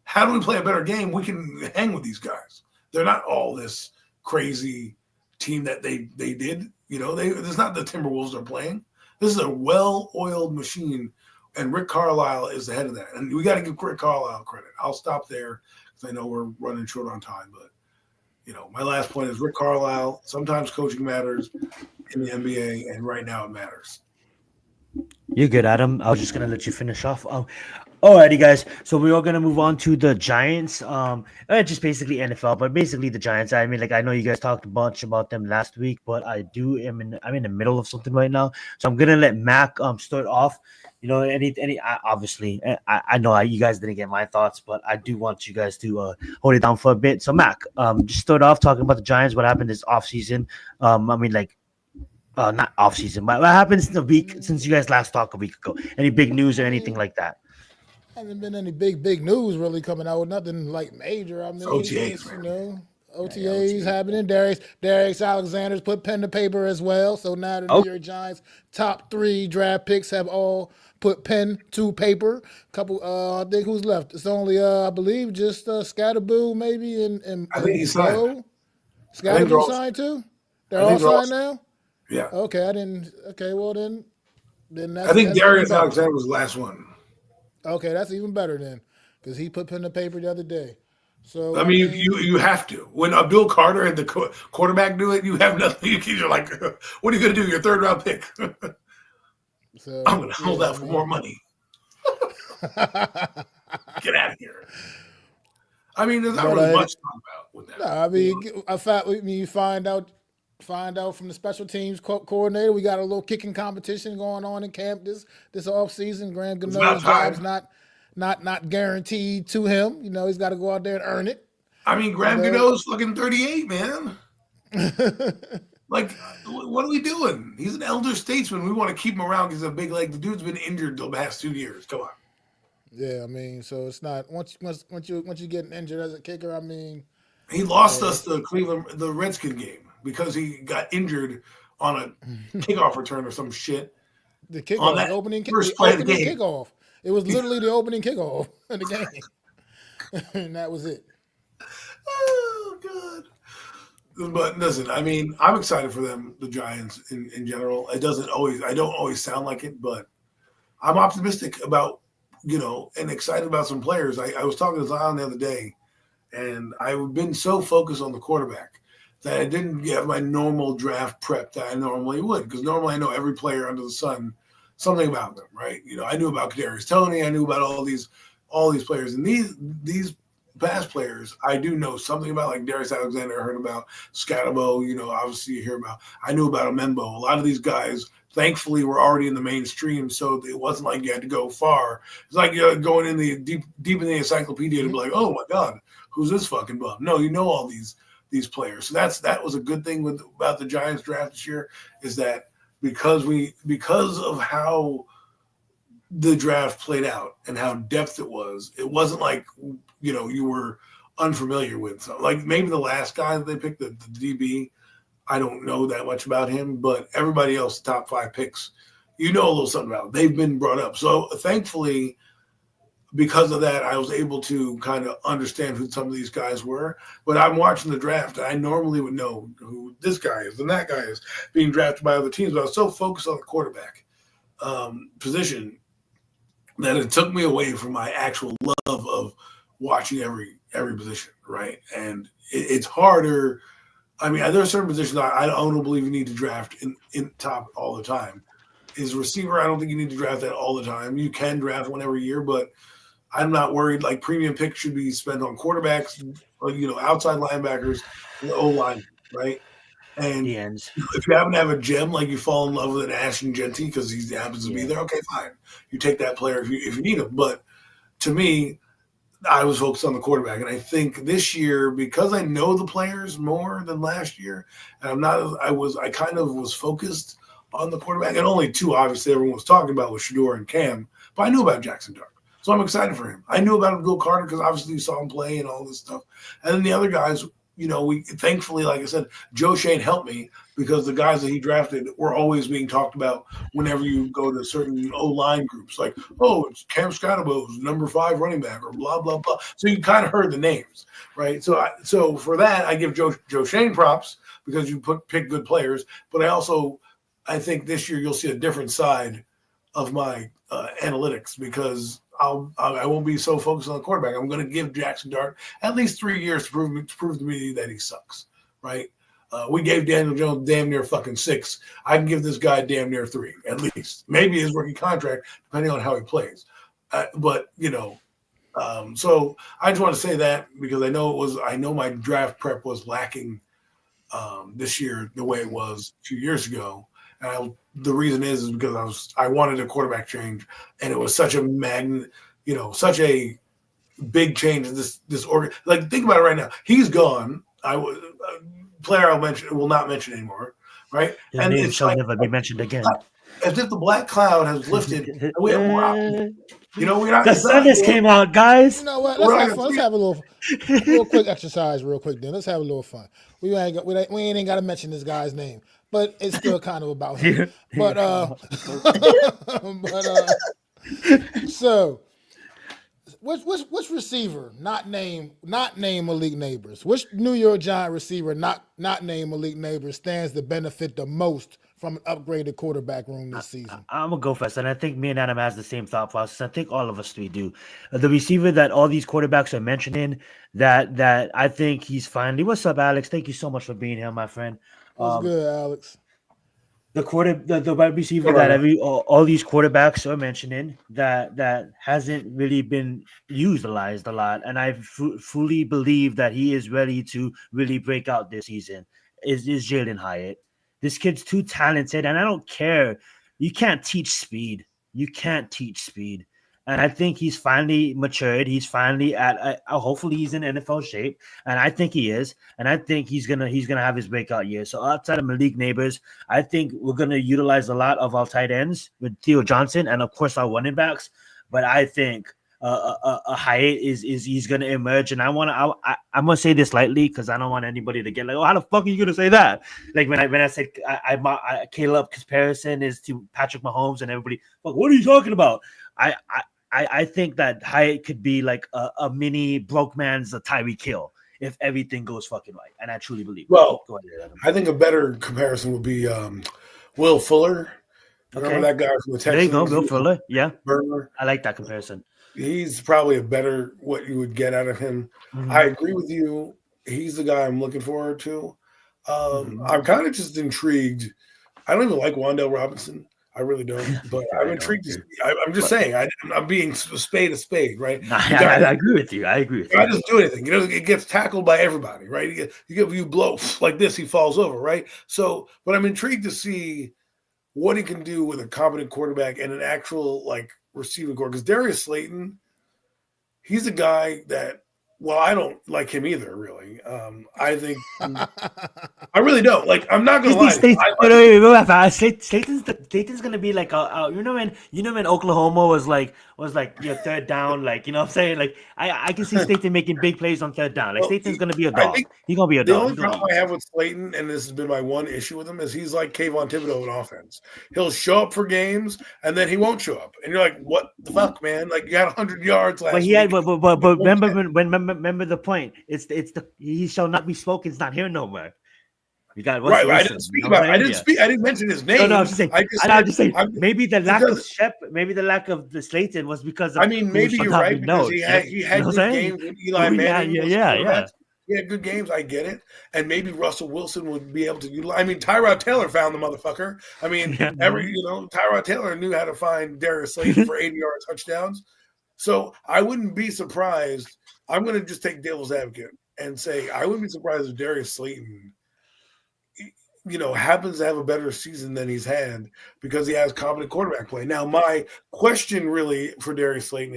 How do we play a better game? We can hang with these guys. They're not all this crazy team that they did. It's not the Timberwolves they're playing. This is a well-oiled machine. And Rick Carlisle is the head of that. And we got to give Rick Carlisle credit. I'll stop there because I know we're running short on time. But, my last point is Rick Carlisle. Sometimes coaching matters in the NBA, and right now it matters. You're good, Adam. I was just going to let you finish off. Alrighty, guys. So we are going to move on to the Giants. Just basically NFL, but basically the Giants. I mean, I know you guys talked a bunch about them last week, but I'm in the middle of something right now. So I'm going to let Mac start off. Obviously, I know you guys didn't get my thoughts, but I do want you guys to hold it down for a bit. So, Mac, just start off talking about the Giants. What happened this offseason? Not offseason, but what happened in the week since you guys last talked a week ago? Any big news or anything like that? Hasn't been any big news really coming out. Nothing like major. I mean, OTAs, OTAs happening. Darius Alexander's put pen to paper as well. So now the New York Giants' top 3 draft picks have all put pen to paper. Couple, I think who's left? It's only, I believe, just Scatterboo maybe and I think he's signed. Scatterboo signed too. They're all signed now. Yeah. Okay, I didn't. Okay, well then that's. I think Darius Alexander was the last one. Okay, that's even better then, because he put pen to paper the other day. So I mean, you have to. When Abdul Carter and the quarterback do it, you have nothing. You're like, what are you going to do? Your 3rd round pick? So, I'm going to hold out for more money. Get out of here. I mean, there's not really much to talk about with that. No, I mean, you find out from the special teams coordinator, we got a little kicking competition going on in camp this off season. Graham Gano's job's not guaranteed to him. He's got to go out there and earn it. I mean, Graham Gano's fucking 38, man. Like, what are we doing? He's an elder statesman. We want to keep him around because he's a big leg. The dude's been injured the past 2 years. Come on. Yeah, I mean, so it's not once you get injured as a kicker. I mean, he lost us the Redskin game because he got injured on a kickoff return or some shit. The kickoff, the opening kickoff. It was literally the opening kickoff of the game, and that was it. Oh God. But listen, I mean, I'm excited for them, the Giants in general. I don't always sound like it, but I'm optimistic about, and excited about some players. I was talking to Zion the other day, and I've been so focused on the quarterback that I didn't get my normal draft prep that I normally would, because normally I know every player under the sun, something about them, right? I knew about Kadarius Toney, I knew about all these players, and these past players I do know something about, like Darius Alexander. I heard about Scatabo, obviously you hear about. I knew about Amembo. A lot of these guys, thankfully, were already in the mainstream, so it wasn't like you had to go far. It's like going in the deep in the encyclopedia to be like, oh my god, who's this fucking bum? No, all these players. So that was a good thing about the Giants draft this year, is that because of how the draft played out and how depth it wasn't like you were unfamiliar with. So, like maybe the last guy that they picked, the DB, I don't know that much about him, but everybody else, the top 5 picks, a little something about. They've been brought up. So thankfully, because of that, I was able to kind of understand who some of these guys were. But I'm watching the draft, and I normally would know who this guy is and that guy is being drafted by other teams. But I was so focused on the quarterback position that it took me away from my actual love of watching every position, right? And it's harder. I mean, there are certain positions I don't believe you need to draft in top all the time. Is receiver, I don't think you need to draft that all the time. You can draft one every year, but I'm not worried. Like premium picks should be spent on quarterbacks, or, outside linebackers, and O-line, right? And if you happen to have a gem, like you fall in love with an Ashton Genty because he happens to be there, okay, fine. You take that player if you need him. But to me, I was focused on the quarterback. And I think this year, because I know the players more than last year, and I kind of was focused on the quarterback. And only 2, obviously, everyone was talking about was Shador and Cam. But I knew about Jackson Dart. So I'm excited for him. I knew about Abdul Carter because obviously you saw him play and all this stuff. And then the other guys, we thankfully, like I said, Joe Shane helped me because the guys that he drafted were always being talked about whenever you go to certain O-line groups, like, oh, it's Cam Scatabo's number 5 running back or blah, blah, blah. So you kind of heard the names, right? So for that, I give Joe Shane props because you pick good players. But I think this year you'll see a different side of my analytics because I won't be so focused on the quarterback. I'm going to give Jackson Dart at least 3 years to prove to me that he sucks, right? We gave Daniel Jones damn near fucking 6. I can give this guy damn near 3 at least. Maybe his rookie contract, depending on how he plays. So I just want to say that because I know my draft prep was lacking this year the way it was a few years ago. And the reason is because I wanted a quarterback change, and it was such a such a big change in this organ. Like think about it right now. He's gone. Player will not mention anymore, right? His name shall never be mentioned again. As if the black cloud has lifted. We're not. The sun just came out, guys. You know what? Let's have fun. Let's have a little quick exercise, real quick. Then let's have a little fun. We ain't got to mention this guy's name, but it's still kind of about him. So, which receiver not name Malik Neighbors? Which New York Giant receiver not name Malik Neighbors stands to benefit the most from an upgraded quarterback room this season? I'm gonna go first, and I think me and Adam has the same thought process. I think all of us three do. The receiver that all these quarterbacks are mentioning, that I think he's finally. What's up, Alex? Thank you so much for being here, my friend. What's good, Alex? The wide receiver that all these quarterbacks are mentioning that hasn't really been utilized a lot, and I fully believe that he is ready to really break out this season. Is Jalen Hyatt? This kid's too talented, and I don't care. You can't teach speed. And I think he's finally matured. He's finally at hopefully he's in NFL shape, and I think he is. And I think he's gonna have his breakout year. So outside of Malik Neighbors, I think we're gonna utilize a lot of our tight ends with Theo Johnson and of course our running backs. But I think a Hyatt he's gonna emerge, and I'm gonna say this lightly because I don't want anybody to get like, oh, how the fuck are you gonna say that? Like when I said I Caleb comparison is to Patrick Mahomes, and everybody, fuck, what are you talking about? I think that Hyatt could be like a mini broke man's Tyreek Hill. if everything goes fucking right. And I truly believe. Well, go ahead, Adam. I think a better comparison would be Will Fuller. Remember that guy from the Texans? There you go, Will Fuller. Yeah, burner. I like that comparison. He's probably a better what you would get out of him. Mm-hmm. I agree with you. He's the guy I'm looking forward to. I'm kind of just intrigued. I don't even like Wan'Dale Robinson. I really don't. But I'm intrigued. I'm just saying. I'm being a spade, right? I agree with you. I agree with you. I just do anything. It gets tackled by everybody, right? You blow like this, he falls over, right? So, but I'm intrigued to see what he can do with a competent quarterback and an actual like receiving core. Because Darius Slayton, he's a guy that. Well, I don't like him either, really. I think I really don't. Like, I'm not gonna lie. Slayton's gonna be like you know when Oklahoma was like your third down, like you know what I'm saying? Like I can see Slayton making big plays on third down. Like Slayton's gonna be a dog. He's gonna be a dog. The only problem I have with Slayton, and this has been my one issue with him, is he's like Kayvon Thibodeau in offense. He'll show up for games and then he won't show up, and you're like, "What the fuck, man? Like you had 100 yards last." But remember the point. It's the he shall not be spoken. It's not here no more. You got right. I didn't speak about. I didn't mention his name. No, I'm just saying. I'm just saying. Maybe the lack of Shep, maybe the lack of the Slayton was because of. I mean, maybe you're right because he had good games with Eli Manning. Yeah. He had good games. I get it, and maybe Russell Wilson would be able to utilize. I mean, Tyrod Taylor found the motherfucker. I mean, Tyrod Taylor knew how to find Darius Slayton for 80-yard touchdowns. So I wouldn't be surprised. I'm going to just take devil's advocate and say I wouldn't be surprised if Darius Slayton, happens to have a better season than he's had because he has competent quarterback play. Now, my question really for Darius Slayton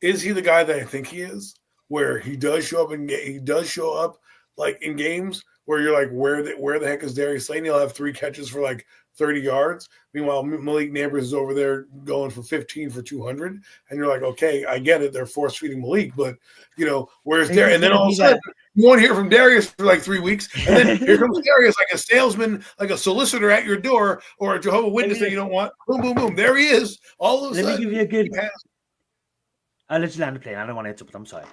is he the guy that I think he is, where he does show up like in games where you're like, where the heck is Darius Slayton? He'll have 3 catches for like 30 yards. Meanwhile, Malik Neighbors is over there going for 15 for 200. And you're like, okay, I get it. They're force feeding Malik, but where's Darius? And then all of a sudden, you won't hear from Darius for like 3 weeks. And then here comes Darius like a salesman, like a solicitor at your door or a Jehovah's Witness that you don't want. Boom, boom, boom. There he is. All of a sudden. Let me give you a good. I'll let you land the plane. I don't want to interrupt. I'm sorry.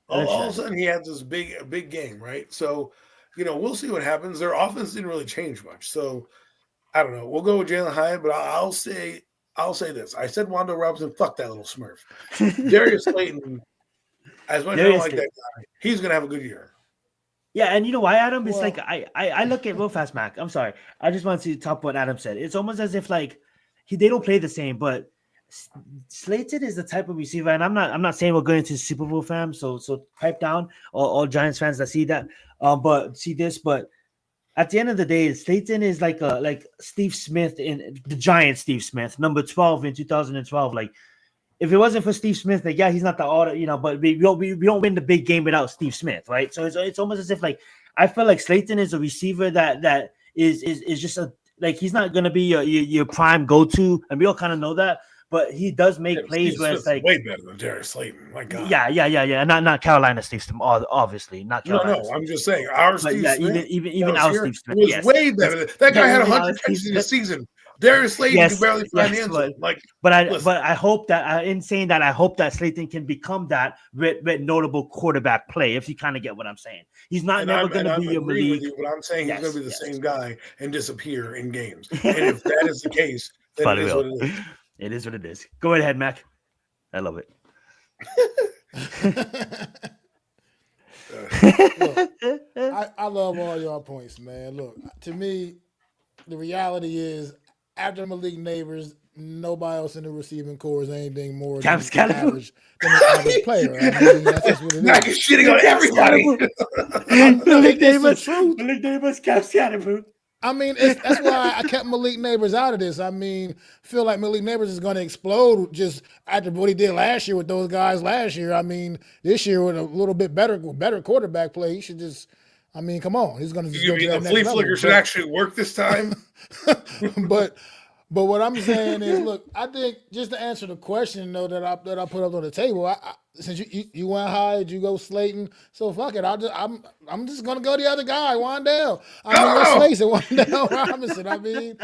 All of a sudden, he had this big game, right? So, we'll see what happens. Their offense didn't really change much. So, I don't know. We'll go with Jalen Hyatt, but I'll say this. I said Wan'Dale Robinson, fuck that little smurf. Darius Slayton, as much as I don't like that guy, he's going to have a good year. Yeah, and you know why, Adam? It's like I look at real fast, Mac. I'm sorry. I just want to top what Adam said. It's almost as if like they don't play the same, but Slayton is the type of receiver, and I'm not saying we're going to Super Bowl, fam. So pipe down, all Giants fans that see that, but at the end of the day, Slayton is like Steve Smith in the Giants. Steve Smith, number 12 in 2012. Like, if it wasn't for Steve Smith, like he's not the order, but we don't win the big game without Steve Smith, right? So it's almost as if like I feel like Slayton is a receiver that is just he's not gonna be your prime go-to, and we all kind of know that. But he does make plays where it's like way better than Darius Slayton. My God. Yeah. Not Carolina Steve Smith, obviously. Not Carolina. No. I'm just saying our Steve Smith. Even our Steve Smith was way better. That guy had 100 catches in the season. Darius Slayton could barely find the end zone. But I hope that in saying that, I hope that Slayton can become that with notable quarterback play. If you kind of get what I'm saying, he's never going to be a Malik. But I'm saying he's going to be the same guy and disappear in games. And if that is the case, then it is what it is. It is what it is. Go ahead, Mac. I love it. Look, I love all your points, man. Look, to me, the reality is after Malik Neighbors, nobody else in the receiving core is anything more than an average player. I mean, that's just what it is. Mac is shitting on everybody. Malik Neighbors, Cap Scatterboo. I mean, that's why I kept Malik Neighbors out of this. I mean, feel like Malik Neighbors is going to explode just after what he did last year with those guys last year. I mean, this year with a little bit better quarterback play, he should just. I mean, come on, he's going to just go to that next level. The flea flicker should actually work this time. But what I'm saying is, look, I think just to answer the question though that I put up on the table, since you went high, did you go Slayton? So fuck it, I'm just gonna go the other guy, Wan'Dale. Let's face it, Wan'Dale Robinson. I mean,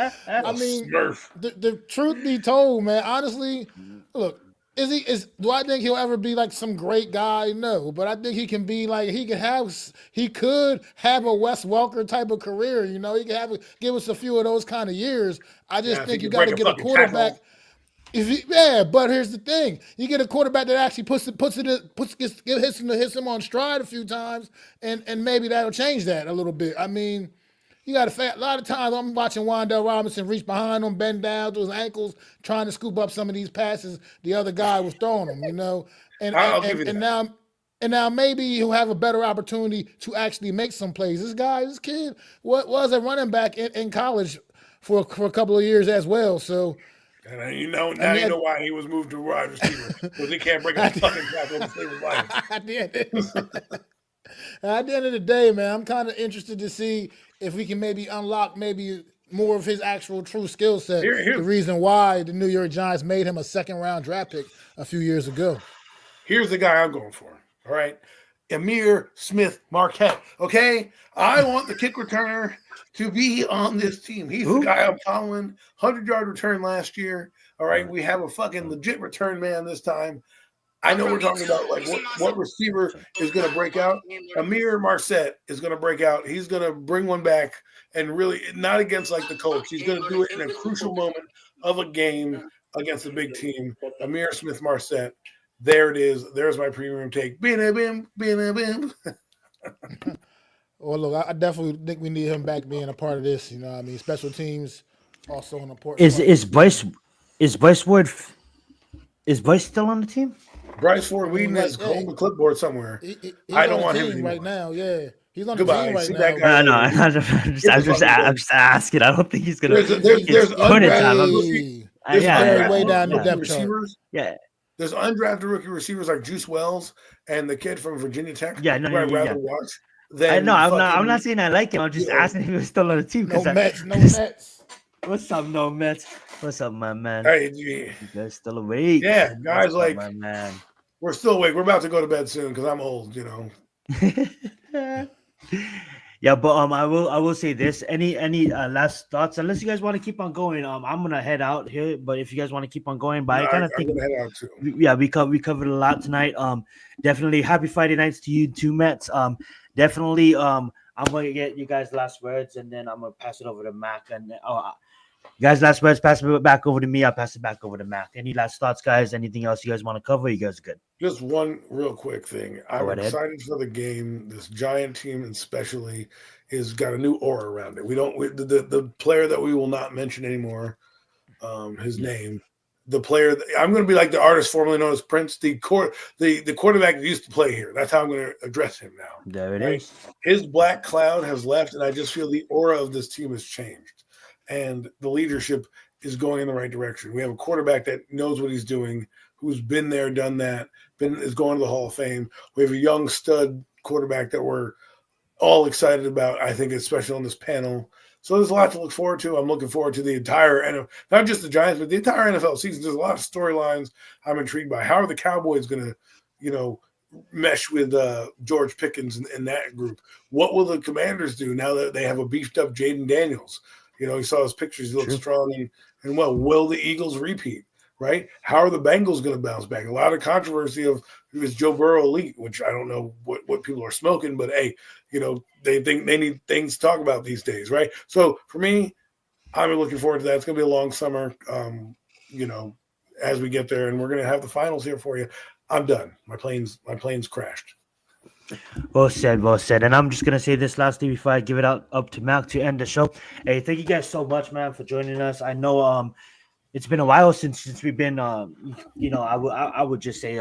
the truth be told, man. Honestly, look, Do I think he'll ever be like some great guy? No, but I think he can be like he could have a Wes Welker type of career. You know, he could give us a few of those kind of years. I Yeah, just if he think you could got break to a get a fucking quarterback. tackle. But here's the thing: you get a quarterback that actually hits him on stride a few times, and maybe that'll change that a little bit. I mean, you got a lot of times I'm watching Wandale Robinson reach behind him, bend down to his ankles, trying to scoop up some of these passes the other guy was throwing him. You know, and and I'll give and, you and that. now. And now maybe he'll have a better opportunity to actually make some plays. This kid, was a running back in college for a couple of years as well. So And I now mean, you know why he was moved to wide receiver because he can't break a at, fucking tackle to save his life. at the end of the day, man, I'm kind of interested to see if we can maybe unlock maybe more of his actual true skill set. The Here's reason why the New York Giants made him a second round draft pick a few years ago. here's the guy I'm going for. All right, Amir Smith Marquette. Okay, I want the kick returner to be on this team. He's the guy I'm following. 100-yard return last year. All right, we have a fucking legit return man this time. I know we're talking about like what receiver is going to break out. Amir Marquette is going to break out. He's going to bring one back and really not against like the Colts. He's going to do it in a crucial moment of a game against a big team. Amir Smith Marquette. There it is. There's my premium take. Bim, bim, bim. Well, look, I definitely think we need him back being a part of this. You know what I mean? Special teams also an important Is part. is Bryce is Bryce Ward is Bryce still on the team? Bryce Ford I mean, Whedon is holding the clipboard somewhere. he's I don't on want the him team anymore. right now. Yeah, he's on Goodbye. the team right See now. that guy No, later. I'm just asking. I don't think he's gonna. There's It's tournament time. undrafted He's very way undrafted down the rookie depth chart. receivers. Yeah, There's undrafted rookie receivers like Juice Wells and the kid from Virginia Tech. yeah, no, who I'd rather yeah. watch I than know. I'm fucking, not saying I like him. I'm just asking if he was still on the team. No Mets. What's up, no Mets? What's up, my man? Hey, You guys still awake? yeah, guys, What's like up, my man. we're still awake. We're about to go to bed soon because I'm old. You know. Yeah, but I will say this. Any last thoughts? Unless you guys want to keep on going, I'm gonna head out here. But if you guys want to keep on going, but I kind of I'm think gonna head out too. we covered a lot tonight. Definitely happy Friday nights to you two Mets. Definitely I'm gonna get you guys last words and then I'm gonna pass it over to Mac and you guys last words, pass it back over to me. I'll pass it back over to Mac. Any last thoughts, guys? Anything else you guys want to cover? You guys are good. Just one real quick thing. I'm ahead. excited for the game. This Giant team, especially, is got a new aura around it. The player that we will not mention anymore, his name. The player I'm going to be like the artist formerly known as Prince, the quarterback that used to play here. That's how I'm going to address him now. There it is. His black cloud has left, and I just feel the aura of this team has changed, and the leadership is going in the right direction. We have a quarterback that knows what he's doing, who's been there, done that, is going to the Hall of Fame. We have a young stud quarterback that we're all excited about, I think, especially on this panel. So there's a lot to look forward to. I'm looking forward to the entire NFL, not just the Giants, but the entire NFL season. There's a lot of storylines I'm intrigued by. How are the Cowboys going to, mesh with George Pickens and that group? What will the Commanders do now that they have a beefed up Jaden Daniels? He saw his pictures. He looks strong and well. Will the Eagles repeat? Right? How are the Bengals going to bounce back? A lot of controversy of is Joe Burrow elite, which I don't know what people are smoking, but hey, they think they need things to talk about these days, right? So for me, I'm looking forward to that. It's going to be a long summer, as we get there, and we're going to have the finals here for you. I'm done. My plane's crashed. Well said. And I'm just gonna say this lastly before I give it up to Mac to end the show. Hey, thank you guys so much, man, for joining us. I know it's been a while since we've been I would just say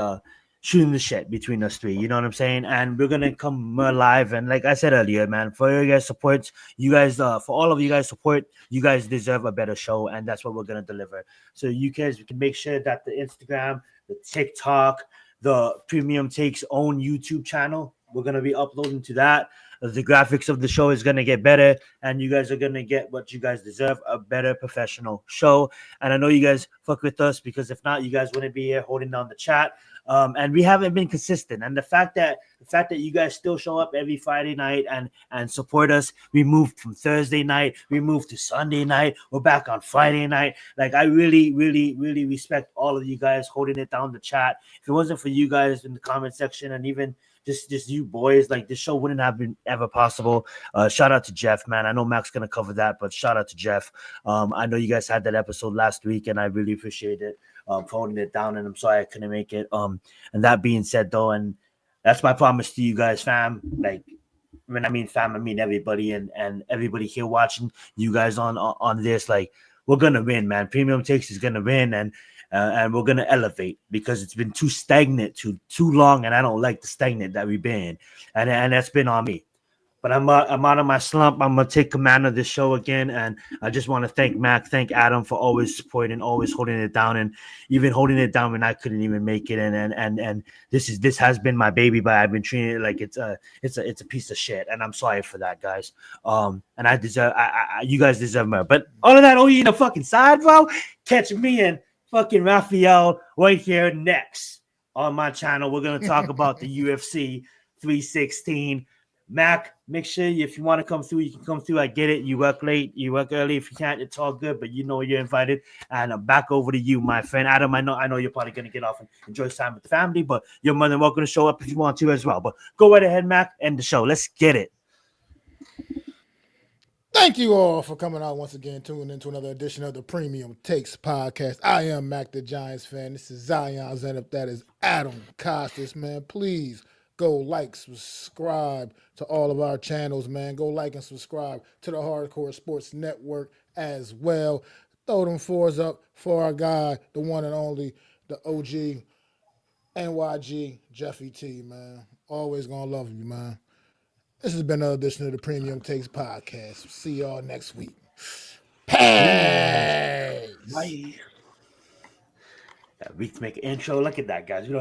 shooting the shit between us three. You know what I'm saying? And we're gonna come more live. And like I said earlier, man, for your guys' support, you guys for all of you guys' support, you guys deserve a better show, and that's what we're gonna deliver. So you guys can make sure that the Instagram, the TikTok, the Premium Takes own YouTube channel, we're gonna be uploading to that. The graphics of the show is going to get better, and you guys are going to get what you guys deserve, a better professional show. And I know you guys fuck with us, because if not, you guys wouldn't be here holding down the chat. And we haven't been consistent. And the fact that you guys still show up every Friday night and support us, we moved from Thursday night, we moved to Sunday night, we're back on Friday night. Like, I really, really, really respect all of you guys holding it down the chat. If it wasn't for you guys in the comment section, and even just you boys, like, this show wouldn't have been ever possible. Shout out to Jeff, man. I know Mac's gonna cover that, but shout out to Jeff. I know you guys had that episode last week, and I really appreciate it for holding it down. And I'm sorry I couldn't make it. And that being said, though, and that's my promise to you guys, fam. Like, when I mean fam, I mean everybody, and everybody here watching, you guys on this. Like, we're gonna win, man. Premium Takes is gonna win, and we're gonna elevate, because it's been too stagnant too long, and I don't like the stagnant that we've been, and that's been on me. But I'm out of my slump. I'm gonna take command of this show again, and I just want to thank Mac, thank Adam for always supporting, always holding it down, and even holding it down when I couldn't even make it. And this has been my baby, but I've been treating it like it's a piece of shit, and I'm sorry for that, guys. And I deserve, you guys deserve more. But all of that, you in the fucking side, bro. Catch me and fucking Raphael right here next on my channel. We're gonna talk about the UFC 316. Mac, make sure if you want to come through, you can come through. I get it. You work late, you work early. If you can't, it's all good. But you know you're invited. And I'm back over to you, my friend Adam. I know you're probably gonna get off and enjoy time with the family, but you're more than welcome to show up if you want to as well. But go right ahead, Mac, end the show. Let's get it. Thank you all for coming out once again, tuning into another edition of the Premium Takes podcast. I am Mac the Giants fan. This is Zion Zenith. That is Adam Costas, man. Please go like, subscribe to all of our channels, man. Go like and subscribe to the Hardcore Sports Network as well. Throw them fours up for our guy, the one and only, the OG, NYG, Jeffy T, man. Always gonna love you, man. This has been another edition of the Premium Takes podcast. See y'all next week. Peace. Bye. We can make an intro. Look at that, guys. We don't